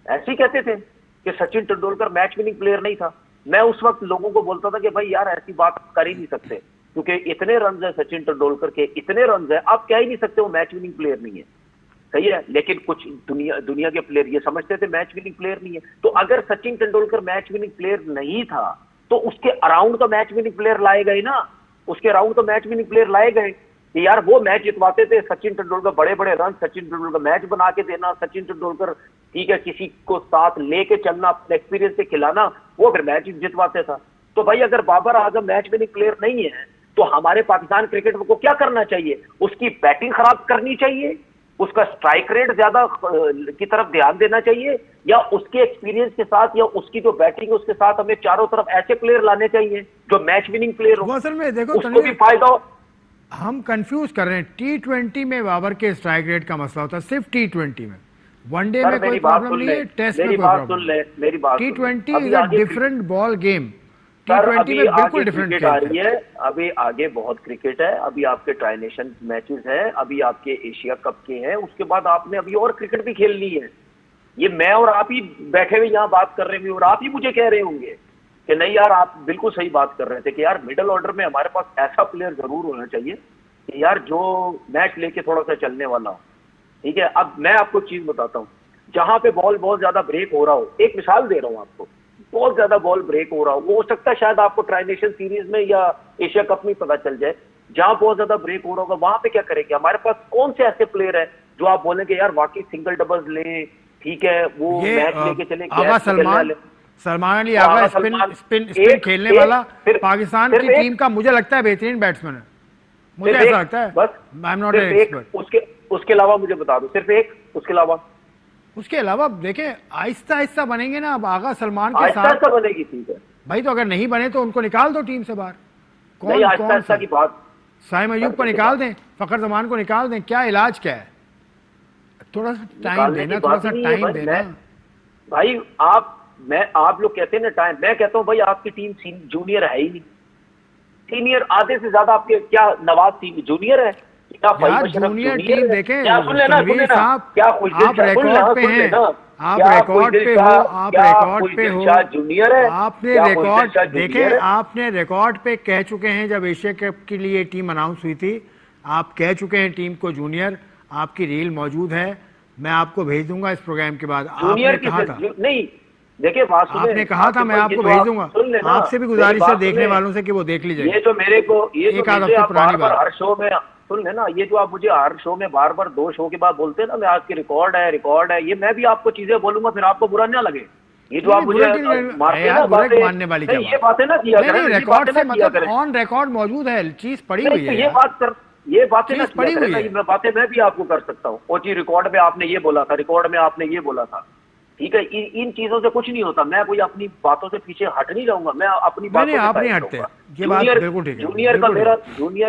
ऐसे ही कहते थे कि Sachin Tendulkar match winning player नहीं था। मैं उस वक्त लोगों को बोलता था कि भाई यार ऐसी बात कर ही नहीं सकते, क्योंकि इतने रन है सचिन तेंदुलकर के, इतने रन है, आप कह ही नहीं सकते वो मैच विनिंग प्लेयर नहीं है, सही है। लेकिन कुछ दुनिया के प्लेयर ये समझते थे मैच विनिंग प्लेयर नहीं है। तो अगर Sachin Tendulkar match winning player नहीं था तो उसके अराउंड का मैच विनिंग प्लेयर लाए गए ना, उसके अराउंड तो मैच विनिंग प्लेयर लाए गए कि यार वो मैच जितवाते थे सचिन तेंदुलकर, बड़े बड़े रन सचिन तेंदुलकर, मैच बना के देना सचिन तेंदुलकर, ठीक है, किसी को साथ लेके चलना, अपने एक्सपीरियंस से खिलाना, वो फिर मैच जितवाते था। तो भाई अगर Babar Azam match winning player नहीं है तो हमारे पाकिस्तान क्रिकेट को क्या करना चाहिए? उसकी बैटिंग खराब करनी चाहिए, उसका स्ट्राइक रेट ज्यादा की तरफ ध्यान देना चाहिए, या उसके एक्सपीरियंस के साथ या उसकी जो बैटिंग है उसके साथ हमें चारों तरफ ऐसे प्लेयर लाने चाहिए जो मैच विनिंग प्लेयर हो, असल में देखो उसको भी फायदा हो। हम कंफ्यूज कर रहे हैं। T20 में बाबर के स्ट्राइक रेट का मसला होता है, सिर्फ T20 में, वनडे में कोई प्रॉब्लम नहीं है, टेस्ट में कोई प्रॉब्लम नहीं। T20 is a different ball game, T20 में बिल्कुल डिफरेंट आ रही है। अभी आगे बहुत क्रिकेट है, अभी आपके ट्राई नेशन मैचेस हैं, अभी आपके एशिया कप के हैं, उसके बाद आपने अभी और क्रिकेट भी खेलनी है। ये मैं और आप ही बैठे हुए यहाँ बात कर रहे हैं और आप ही मुझे कह रहे होंगे कि नहीं यार आप बिल्कुल सही बात कर रहे थे कि यार मिडिल ऑर्डर में हमारे पास ऐसा प्लेयर जरूर होना चाहिए कि यार जो मैच लेके थोड़ा सा चलने वाला हो, ठीक है। अब मैं आपको चीज बताता हूँ, जहां पे बॉल बहुत ज्यादा ब्रेक हो रहा हो, एक मिसाल दे रहा हूँ आपको, बहुत ज्यादा बॉल ब्रेक हो रहा हो सकता है शायद आपको ट्राई नेशन सीरीज में या एशिया कप में पता चल जाए, जहां बहुत ज्यादा ब्रेक हो रहा होगा वहां पे क्या करेंगे? हमारे पास कौन से ऐसे प्लेयर है जो आप बोलेंगे यार वाकई सिंगल डबल्स ले, ठीक है, वो मैच लेके चले? आगा सलमान अली आगा स्पिन खेलने वाला पाकिस्तान की टीम का मुझे लगता है बेहतरीन बैट्समैन है, मुझे ऐसा लगता है। बस I am not an expert. उसके अलावा मुझे बता दो सिर्फ एक, उसके अलावा देखें आहिस्ता आहिस्ता बनेंगे ना। अब आगा सलमान के साथ आहिस्ता बनेगी, ठीक है भाई, तो अगर नहीं बने तो उनको निकाल दो टीम से बाहर। कौन आहिस्ता की बात, साइम अयूब को निकाल दें, फखर जमान को निकाल दें, क्या इलाज क्या है? थोड़ा सा टाइम देना, थोड़ा सा टाइम देना भाई। आप लोग कहते हैं ना टाइम, मैं कहता हूं भाई आपकी टीम जूनियर है ही नहीं, सीनियर आधे से ज्यादा आपके, क्या नवाज जूनियर है? जूनियर टीम देखें तनवीर साहब, आप रिकॉर्ड पे हैं, आप रिकॉर्ड पे हो, आप रिकॉर्ड पे हो, जूनियर है, आपने रिकॉर्ड देखे, आपने रिकॉर्ड पे कह चुके हैं जब एशिया कप के लिए टीम अनाउंस हुई थी, आप कह चुके हैं टीम को जूनियर, आपकी रील मौजूद है, मैं आपको भेज दूंगा इस प्रोग्राम के बाद। आपने कहा था, नहीं देखिए बात सुने, आपने कहा था मैं आपको भेज दूंगा, आपसे भी गुजारिश है देखने वालों से कि वो देख लीजिए। ये जो मेरे को एक आध हफ्ते पुरानी बात, हर शो में सुन लेना, ये जो आप मुझे हर शो में बार 2 शो के बाद बोलते हैं ना, मैं आपकी रिकॉर्ड है, ये मैं भी आपको चीजें बोलूंगा फिर आपको बुरा ना लगे। ये जो आप मुझे मानने वाली ये बातें ना किया करें, रिकॉर्ड से मतलब ऑन रिकॉर्ड मौजूद है, चीज पड़ी हुई है, ये बातें ना पड़ी हुई है, बातें मैं भी आपको कर सकता हूँ। वो चीज रिकॉर्ड में आपने ये बोला था, रिकॉर्ड में आपने ये बोला था, ठीक है। इन चीजों से कुछ नहीं होता, मैं कोई अपनी बातों से पीछे हट नहीं जाऊंगा, मैं अपनी बातों आप नहीं हटते, ये बात बिल्कुल ठीक है। जूनियर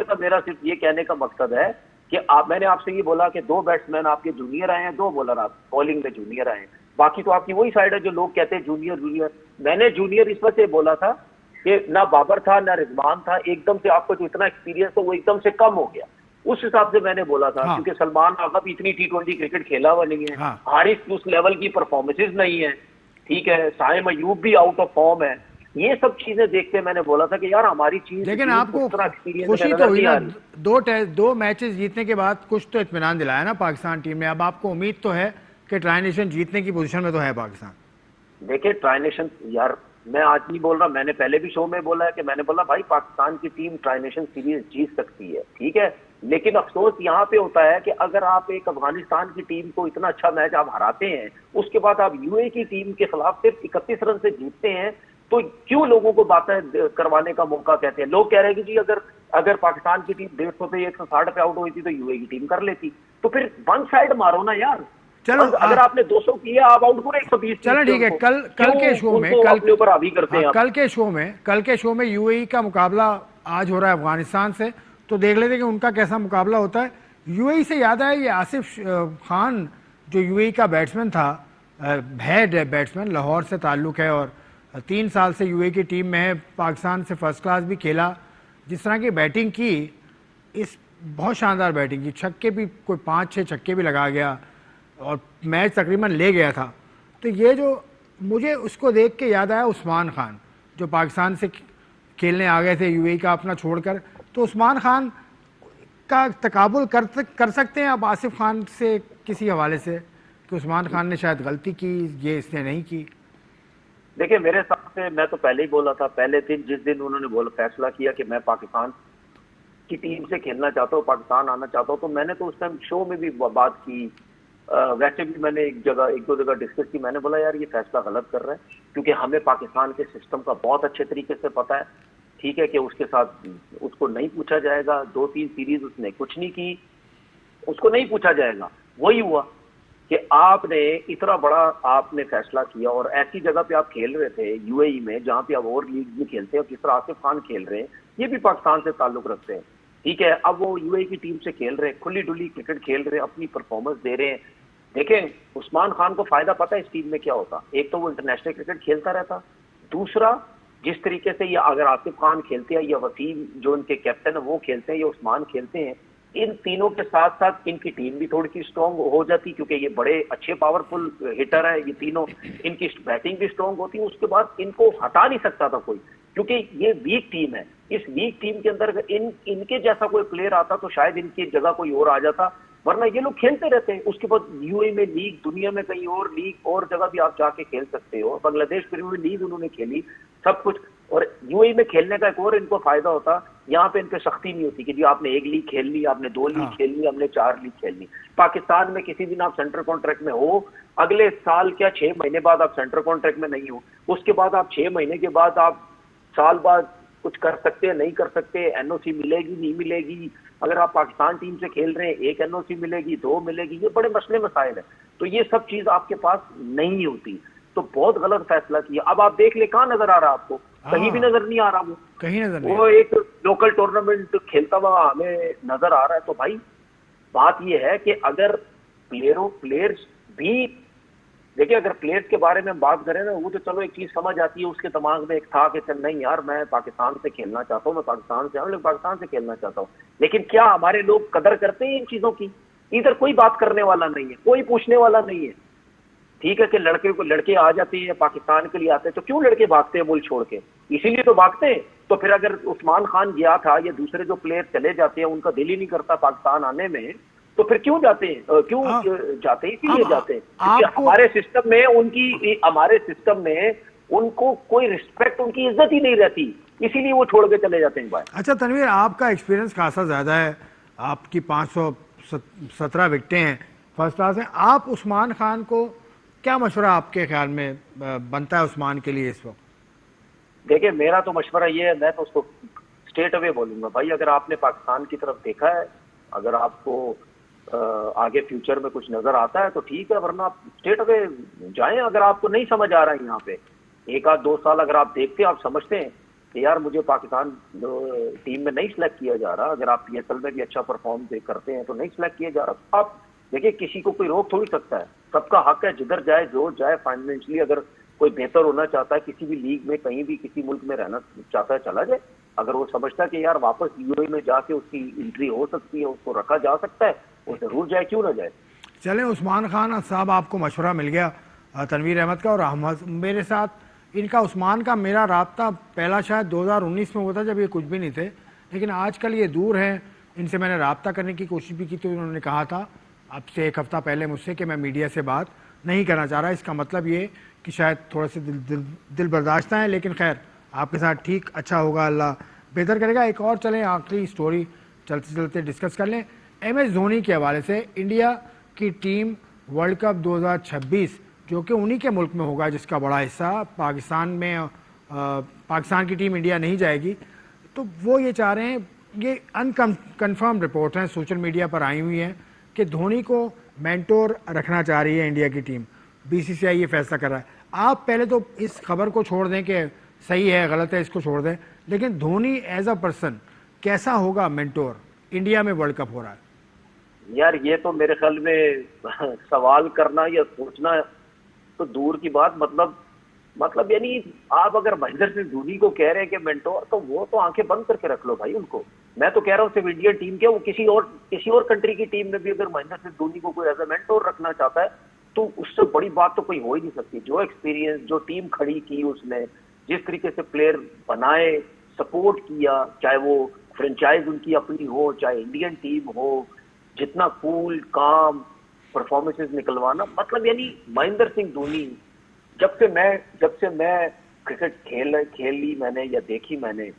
का मेरा सिर्फ ये कहने का मकसद है कि मैंने आपसे ये बोला कि 2 बैट्समैन आपके जूनियर आए हैं, 2 बॉलर आप बॉलिंग में जूनियर आए हैं, बाकी तो आपकी वही साइड है जो लोग कहते हैं जूनियर। मैंने जूनियर इस वजह से बोला था कि ना बाबर था ना रिजवान था, एकदम से आपको जो इतना एक्सपीरियंस था वो एकदम से कम हो गया। उस हिसाब से मैंने बोला था, हाँ क्योंकि सलमान आगा भी इतनी T20 क्रिकेट खेला हुआ नहीं है, हाँ। हारिस उस लेवल की परफॉर्मेंसेज नहीं है, ठीक है, साइम अयूब भी आउट ऑफ फॉर्म है। ये सब चीजें देख के मैंने बोला था कि यार हमारी चीज लेकिन टीम को आपको इतना एक्सपीरियंस खुशी तो नजर हुई नहीं ना, आ रही। दो मैचेस जीतने के बाद कुछ तो इत्मीनान दिलाया ना पाकिस्तान टीम ने। अब आपको उम्मीद तो है कि ट्राई नेशन जीतने की पोजीशन में तो है पाकिस्तान। देखिए ट्राई नेशन, यार मैं आज नहीं बोल रहा, मैंने पहले भी शो में बोला है कि मैंने बोला भाई पाकिस्तान की टीम ट्राई नेशन सीरीज जीत सकती है, ठीक है, लेकिन अफसोस यहाँ पे होता है कि अगर आप एक अफगानिस्तान की टीम को इतना अच्छा मैच आप हराते हैं, उसके बाद आप यूएई की टीम के खिलाफ सिर्फ 31 रन से जीतते हैं, तो क्यों लोगों को बातें करवाने का मौका कहते हैं? लोग कह रहे हैं कि जी अगर अगर पाकिस्तान की टीम 150 पे 160 पे आउट हुई थी तो यूएई की टीम कर लेती। तो फिर वन साइड मारो ना यार। चलो अगर आपने 200 किए, आप आउट करो 120। चलो ठीक है, कल के शो में अपने ऊपर हावी करते हैं। कल के शो में यूएई का मुकाबला आज हो रहा है अफगानिस्तान से, तो देख लेते हैं कि उनका कैसा मुकाबला होता है। यूएई से याद आया, ये आसिफ खान जो यूएई का बैट्समैन था, है बैट्समैन, लाहौर से ताल्लुक़ है और 3 साल से यूएई की टीम में है, पाकिस्तान से फर्स्ट क्लास भी खेला। जिस तरह की बैटिंग की, इस बहुत शानदार बैटिंग की, छक्के भी कोई 5-6 छक्के भी लगा गया और मैच तकरीबन ले गया था। तो ये जो मुझे उसको देख के याद आया उस्मान खान, जो पाकिस्तान से खेलने आ गए थे यूएई का अपना छोड़कर। तो उस्मान खान का तकाबुल कर सकते हैं आप आसिफ खान से किसी हवाले से, कि उस्मान खान ने शायद गलती की, ये इसने नहीं की? देखिए मेरे हिसाब से, मैं तो पहले ही बोला था, पहले दिन जिस दिन उन्होंने फैसला किया कि मैं पाकिस्तान की टीम से खेलना चाहता हूँ, पाकिस्तान आना चाहता हूँ, तो मैंने तो उस टाइम शो में भी बात की, वैसे भी मैंने एक दो जगह डिस्कस की। मैंने बोला यार ये फैसला गलत कर रहा है, क्योंकि हमें पाकिस्तान के सिस्टम का बहुत अच्छे तरीके से पता है, ठीक है, कि उसके साथ उसको नहीं पूछा जाएगा। 2-3 सीरीज उसने कुछ नहीं की, उसको नहीं पूछा जाएगा। वही हुआ कि आपने इतना बड़ा आपने फैसला किया और ऐसी जगह पे आप खेल रहे थे यूएई में, जहां पे आप और लीग में खेलते हैं, जिस तरह आसिफ खान खेल रहे हैं, ये भी पाकिस्तान से ताल्लुक रखते हैं, ठीक है। अब वो यूएई की टीम से खेल रहे हैं, खुली डुली क्रिकेट खेल रहे हैं, अपनी परफॉर्मेंस दे रहे हैं। देखें, उस्मान खान को फायदा पता है इस टीम में क्या होता। एक तो वो इंटरनेशनल क्रिकेट खेलता रहता, दूसरा जिस तरीके से ये अगर आसिफ खान खेलते हैं या वसीम जो इनके कैप्टन है वो खेलते हैं या उस्मान खेलते हैं, इन तीनों के साथ साथ इनकी टीम भी थोड़ी सी स्ट्रांग हो जाती, क्योंकि ये बड़े अच्छे पावरफुल हिटर है ये तीनों, इनकी बैटिंग भी स्ट्रांग होती है। उसके बाद इनको हटा नहीं सकता था कोई, क्योंकि ये वीक टीम है। इस वीक टीम के अंदर इनके जैसा कोई प्लेयर आता तो शायद इनकी जगह कोई और आ जाता, वरना ये लोग खेलते रहते हैं। उसके बाद यूएई में लीग, दुनिया में कहीं और लीग और जगह भी आप जाके खेल सकते हो। बांग्लादेश प्रीमियर लीग उन्होंने खेली, सब कुछ। और यूएई में खेलने का एक और इनको फायदा होता, यहाँ पे इन पे सख्ती नहीं होती कि जी आपने 1 लीग खेल ली, आपने 2 लीग खेल ली, आपने 4 लीग खेल ली। पाकिस्तान में किसी दिन आप सेंट्रल कॉन्ट्रैक्ट में हो, अगले साल क्या 6 महीने बाद आप सेंट्रल कॉन्ट्रैक्ट में नहीं हो, उसके बाद आप 6 महीने के बाद आप साल बाद कुछ कर सकते हैं, नहीं कर सकते, एनओसी मिलेगी नहीं मिलेगी। अगर आप पाकिस्तान टीम से खेल रहे हैं, 1 एनओसी मिलेगी, 2 मिलेगी, ये बड़े मसले मसाइल है। तो ये सब चीज आपके पास नहीं होती, तो बहुत गलत फैसला किया। अब आप देख ले, कहाँ नजर आ रहा आपको? कहीं भी नजर नहीं आ रहा। वो कहीं नजर नहीं। वो एक लोकल टूर्नामेंट खेलता हुआ हमें नजर आ रहा है। तो भाई बात ये है कि अगर प्लेयर्स भी देखिए, अगर प्लेयर्स के बारे में बात करें ना, वो तो चलो एक चीज समझ आती है, उसके दिमाग में एक था कि चल नहीं यार मैं पाकिस्तान से खेलना चाहता हूँ, मैं पाकिस्तान से लेकिन पाकिस्तान से खेलना चाहता हूँ। लेकिन क्या हमारे लोग कदर करते हैं इन चीजों की? इधर कोई बात करने वाला नहीं है, कोई पूछने वाला नहीं है। ठीक है कि लड़के आ जाते हैं, पाकिस्तान के लिए आते हैं, तो क्यों लड़के भागते हैं मुल्क छोड़ के? इसीलिए तो भागते हैं। तो फिर अगर उस्मान खान गया था या दूसरे जो प्लेयर चले जाते हैं, उनका दिल ही नहीं करता पाकिस्तान आने में, तो फिर क्यों जाते हैं? जाते हैं, क्यों जाते हैं? क्योंकि हमारे सिस्टम में उनको कोई रिस्पेक्ट, उनकी इज्जत ही नहीं रहती, इसीलिए वो छोड़ के चले जाते हैं भाई। अच्छा तनवीर, आपका एक्सपीरियंस खासा ज्यादा है, आपकी 517 विकेटें हैं, फर्स्ट क्लास है। आप उस्मान खान को क्या मशवरा आपके ख्याल में बनता है उस्मान के लिए इस वक्त? देखिए मेरा तो मशवरा ये है, मैं तो उसको स्ट्रेट अवे बोलूंगा, भाई अगर आपने पाकिस्तान की तरफ देखा है, अगर आपको आगे फ्यूचर में कुछ नजर आता है तो ठीक है, वरना आप स्ट्रेट अवे जाएं। अगर आपको नहीं समझ आ रहा है यहाँ पे, 1-2 साल अगर आप देखते हैं, आप समझते हैं कि यार मुझे पाकिस्तान टीम में नहीं सिलेक्ट किया जा रहा, अगर आप पीएसएल में भी अच्छा परफॉर्म करते हैं तो नहीं सिलेक्ट किया जा रहा, आप देखिए किसी को कोई रोक थोड़ी सकता है, सबका हक है जिधर जाए जो जाए। फाइनेंशियली अगर कोई बेहतर होना चाहता है किसी भी लीग में, कहीं भी किसी मुल्क में रहना चाहता है, चला जाए। अगर वो समझता है कि यार वापस यूएई में जाके उसकी एंट्री हो सकती है, उसको रखा जा सकता है, वो जरूर जाए, क्यों ना जाए। चलें, उस्मान खान साहब आपको मशवरा मिल गया तनवीर अहमद का, और मेरे साथ इनका उस्मान का मेरा राब्ता पहला शायद 2019 में हुआ था जब ये कुछ भी नहीं थे, लेकिन आजकल ये दूर हैं। इनसे मैंने राब्ता करने की कोशिश भी की तो इन्होंने कहा था अब से 1 हफ्ता पहले मुझसे कि मैं मीडिया से बात नहीं करना चाह रहा। इसका मतलब ये कि शायद थोड़ा से दिल बर्दाश्त है, लेकिन खैर आपके साथ ठीक अच्छा होगा, अल्लाह बेहतर करेगा। एक और चलें, आखिरी स्टोरी चलते चलते डिस्कस कर लें। MS धोनी के हवाले से इंडिया की टीम वर्ल्ड कप 2026 जो कि उन्हीं के मुल्क में होगा जिसका बड़ा हिस्सा पाकिस्तान में, पाकिस्तान की टीम इंडिया नहीं जाएगी, तो वो ये चाह रहे हैं, ये अनकन्फर्म रिपोर्ट है सोशल मीडिया पर आई हुई है कि धोनी को मेंटोर रखना चाह रही है इंडिया की टीम। BCCI ये फैसला कर रहा है। आप पहले तो इस खबर को छोड़ दें कि सही है गलत है, इसको छोड़ दें, लेकिन धोनी एज अ पर्सन कैसा होगा मेंटोर, इंडिया में वर्ल्ड कप हो रहा है। यार ये तो मेरे ख्याल में सवाल करना या सोचना तो दूर की बात, मतलब यानी आप अगर महेंद्र सिंह धोनी को कह रहे हैं कि मेंटोर, तो वो तो आंखें बंद करके रख लो भाई उनको। मैं तो कह रहा हूँ सिर्फ इंडियन टीम के, वो किसी और कंट्री की टीम में भी अगर महेंद्र सिंह धोनी को कोई एज ए मेंटोर रखना चाहता है तो उससे बड़ी बात तो कोई हो ही नहीं सकती। जो एक्सपीरियंस, जो टीम खड़ी की उसने, जिस तरीके से प्लेयर बनाए, सपोर्ट किया, चाहे वो फ्रेंचाइज उनकी अपनी हो, चाहे इंडियन टीम हो, जितना कूल काम परफॉर्मेंसेस निकलवाना, मतलब यानी महेंद्र सिंह धोनी जब से मैं क्रिकेट खेल ली मैंने या देखी मैंने,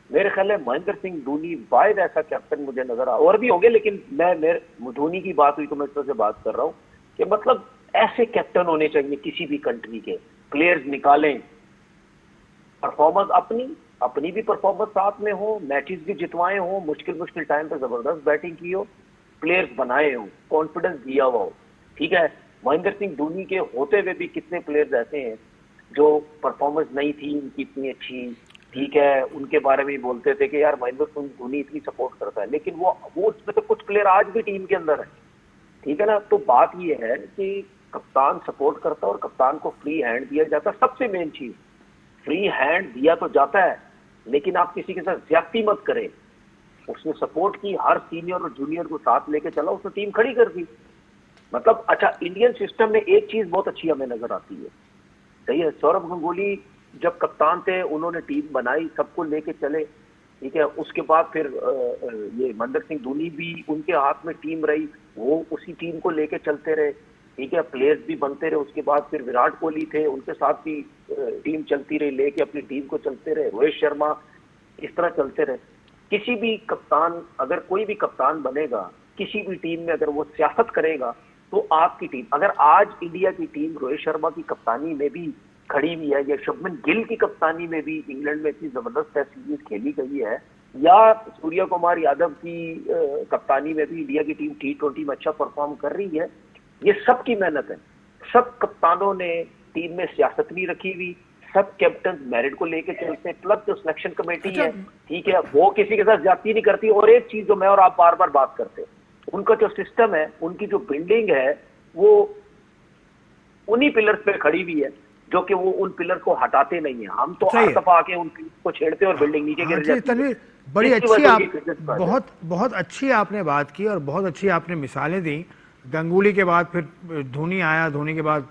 मेरे ख्याल है महेंद्र सिंह धोनी वाहिद ऐसा कैप्टन मुझे नजर आ, और भी होंगे लेकिन मैं धोनी की बात हुई तो मैं इस तरह से बात कर रहा हूँ कि मतलब ऐसे कैप्टन होने चाहिए किसी भी कंट्री के। प्लेयर्स निकालें, परफॉर्मेंस अपनी भी परफॉर्मेंस साथ में हो, मैचेस भी जितवाए हो, मुश्किल टाइम पे जबरदस्त बैटिंग की हो, प्लेयर्स बनाए हो, कॉन्फिडेंस दिया हुआ हो। ठीक है, महेंद्र सिंह धोनी के होते हुए भी कितने प्लेयर्स ऐसे हैं जो परफॉर्मेंस नहीं थी उनकी इतनी अच्छी, ठीक है, उनके बारे में बोलते थे कि यार महेंद्र सिंह धोनी इतनी सपोर्ट करता है, लेकिन वो उसमें तो कुछ प्लेयर आज भी टीम के अंदर है। ठीक है ना, तो बात ये है कि कप्तान सपोर्ट करता है और कप्तान को फ्री हैंड दिया जाता है। सबसे मेन चीज, फ्री हैंड दिया तो जाता है लेकिन आप किसी के साथ ज्यादती मत करें। उसने सपोर्ट की, हर सीनियर और जूनियर को साथ लेके चला, उसने टीम खड़ी कर दी। मतलब अच्छा, इंडियन सिस्टम में एक चीज बहुत अच्छी हमें नजर आती है, सही है, सौरभ गंगुली जब कप्तान थे उन्होंने टीम बनाई, सबको लेके चले, ठीक है, उसके बाद फिर ये महेंद्र सिंह धोनी भी उनके हाथ में टीम रही, वो उसी टीम को लेके चलते रहे, ठीक है, प्लेयर्स भी बनते रहे। उसके बाद फिर विराट कोहली थे, उनके साथ भी टीम चलती रही, लेके अपनी टीम को चलते रहे, रोहित शर्मा, इस तरह चलते रहे। किसी भी कप्तान, अगर कोई भी कप्तान बनेगा किसी भी टीम में, अगर वो सियासत करेगा तो आपकी टीम, अगर आज इंडिया की टीम रोहित शर्मा की कप्तानी में भी खड़ी हुई है या शुभमन गिल की कप्तानी में भी इंग्लैंड में इतनी जबरदस्त टेस्ट सीरीज खेली गई है, या सूर्य कुमार यादव की कप्तानी में भी इंडिया की टीम T20 में अच्छा परफॉर्म कर रही है, ये सबकी मेहनत है। सब कप्तानों ने टीम में सियासत नहीं रखी हुई, सब कैप्टन मेरिट को लेके चलते हैं, प्लस जो सिलेक्शन कमेटी है, ठीक है, वो किसी के साथ ज्यादती नहीं करती। और एक चीज जो मैं और आप बार बार बात करते हैं, उनका जो सिस्टम है, उनकी जो बिल्डिंग है, वो उन्हीं पिलर्स पे खड़ी हुई है जो कि वो उन पिलर को हटाते नहीं है। हम तो हर दफा आके उन पिलर को छेड़ते और बिल्डिंग नीचे गिर जाती है। बड़ी अच्छी आप बहुत अच्छी आपने बात की और बहुत अच्छी आपने मिसालें दी। गंगुली के बाद फिर धोनी आया, धोनी के बाद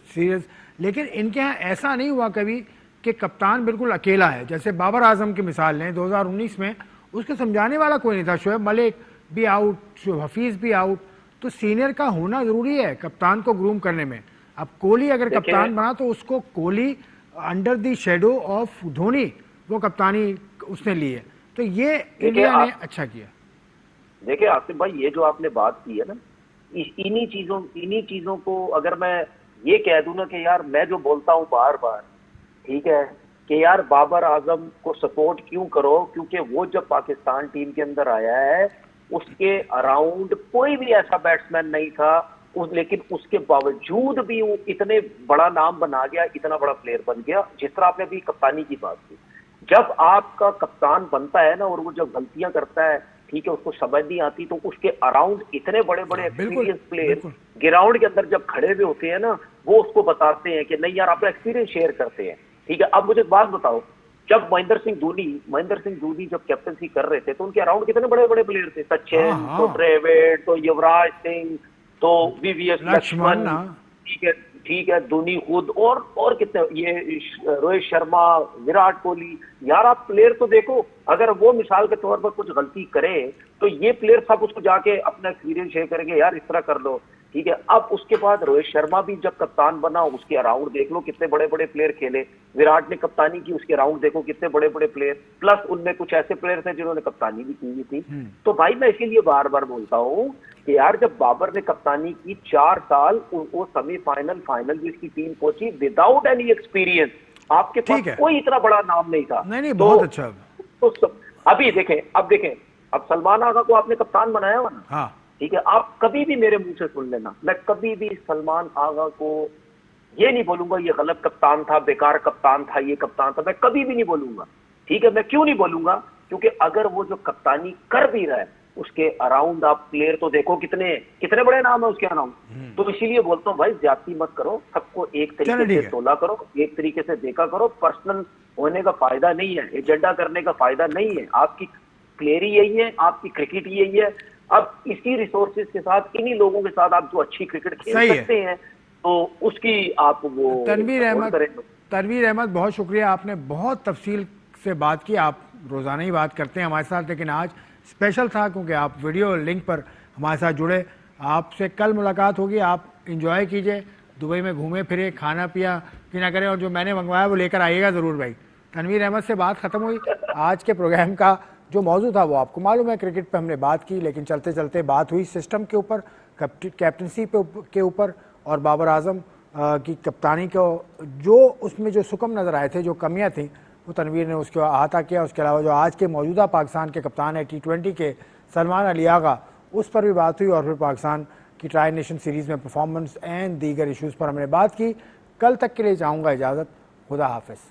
सीरीज, लेकिन इनके यहाँ ऐसा नहीं हुआ कभी कि कप्तान बिल्कुल अकेला है। जैसे बाबर आजम की मिसाल लें 2019 में, उसके समझाने वाला कोई नहीं था, शोएब मलिक भी आउट, शोएब हफीज भी आउट, तो सीनियर का होना जरूरी है कप्तान को ग्रूम करने में। अब कोहली अगर कप्तान बना तो उसको Kohli under the shadow of Dhoni वो कप्तानी उसने ली है, तो ये इंडिया ने अच्छा किया। देखिए आसिफ भाई, ये जो आपने बात की है ना, इन्हीं चीजों को अगर मैं ये कह दूं ना कि यार मैं जो बोलता हूं बार बार, ठीक है, कि यार बाबर आजम को सपोर्ट क्यों करो, क्योंकि वो जब पाकिस्तान टीम के अंदर आया है उसके अराउंड कोई भी ऐसा बैट्समैन नहीं था, लेकिन उसके बावजूद भी वो इतने बड़ा नाम बना गया, इतना बड़ा प्लेयर बन गया। जिस तरह आपने अभी कप्तानी की बात की, जब आपका कप्तान बनता है ना और वो जब गलतियां करता है, ठीक है, उसको समझ नहीं आती, तो उसके अराउंड इतने बड़े बड़े बिल्कुल, एक्सपीरियंस प्लेयर बिल्कुल। ग्राउंड के अंदर जब खड़े हुए होते हैं ना, वो उसको बताते हैं कि नहीं यार, अपना एक्सपीरियंस शेयर करते हैं। ठीक है, अब मुझे एक बात बताओ, जब महेंद्र सिंह धोनी जब कैप्टनसी कर रहे थे, तो उनके अराउंड कितने बड़े बड़े प्लेयर थे, हाँ सचिन, तो हाँ, ट्रेविड, तो युवराज सिंह, तो वीवीएस लक्ष्मण लक्ष्मण, हाँ। ठीक है, धोनी खुद, और कितने, ये रोहित शर्मा, विराट कोहली। यार आप प्लेयर तो देखो, अगर वो मिसाल के तौर पर कुछ गलती करे, तो ये प्लेयर सब उसको जाके अपना एक्सपीरियंस शेयर करेंगे, यार इस तरह कर लो। ठीक है, अब उसके बाद रोहित शर्मा भी जब कप्तान बना, उसके अराउंड देख लो कितने बड़े बड़े प्लेयर खेले। विराट ने कप्तानी की, उसके अराउंड देखो कितने बड़े बड़े प्लेयर, प्लस उनमें कुछ ऐसे प्लेयर थे जिन्होंने कप्तानी भी की हुई थी। तो भाई मैं इसीलिए बार बार बोलता हूँ कि यार, जब बाबर ने कप्तानी की 4 साल, वो सेमीफाइनल फाइनल भी उसकी टीम पहुंची विदाउट एनी एक्सपीरियंस, आपके पास ठीक है, कोई इतना बड़ा नाम नहीं था। नहीं नहीं, तो, बहुत अच्छा। अभी देखें, अब सलमान आगा को आपने कप्तान बनाया हुआ ना, हाँ ठीक है, आप कभी भी मेरे मुंह से सुन लेना, मैं कभी भी सलमान आगा को ये नहीं बोलूंगा ये गलत कप्तान था, बेकार कप्तान था, ये कप्तान था, मैं कभी भी नहीं बोलूंगा। ठीक है, मैं क्यों नहीं बोलूंगा? क्योंकि अगर वो जो कप्तानी कर भी रहा है, उसके अराउंड आप प्लेयर तो देखो कितने कितने बड़े नाम है उसके अराउंड। तो इसीलिए बोलता हूँ भाई, ज्यादती मत करो, सबको एक चलो तरीके ठीक से है। तोला करो, एक तरीके से देखा करो। पर्सनल होने का फायदा नहीं है, एजेंडा करने का फायदा नहीं है। आपकी प्लेयर ही यही है, आपकी क्रिकेट ही यही है। अब इसी रिसोर्सेज के साथ, इन्हीं लोगों के साथ आप जो अच्छी क्रिकेट खेल सही है। सकते हैं, तो उसकी आप वो तनवीर सपोर्ट अहमद, करें। तनवीर अहमद, बहुत शुक्रिया, आपने बहुत तफसील से बात की। आप रोज़ाना ही बात करते हैं हमारे साथ, लेकिन आज स्पेशल था क्योंकि आप वीडियो लिंक पर हमारे साथ जुड़े। आपसे कल मुलाकात होगी, आप इंजॉय कीजिए, दुबई में घूमे फिरे, खाना पिया पीना करें, और जो मैंने मंगवाया वो लेकर आइएगा ज़रूर भाई। तनवीर अहमद से बात ख़त्म हुई। आज के प्रोग्राम का जो मौजू था वो आपको मालूम है, क्रिकेट पे हमने बात की, लेकिन चलते चलते बात हुई सिस्टम के ऊपर, कैप्टनसी के ऊपर, और बाबर आजम की कप्तानी को जो उसमें जो सुकम नज़र आए थे, जो कमियां थी, वो तनवीर ने उसको अहाता किया। उसके अलावा जो आज के मौजूदा पाकिस्तान के कप्तान है T20 के, सलमान अली आगा, उस पर भी बात हुई, और फिर पाकिस्तान की ट्राई नेशन सीरीज़ में परफॉर्मेंस एंड दीगर इश्यूज़ पर हमने बात की। कल तक के लिए चाहूँगा इजाज़त, खुदा हाफिज़।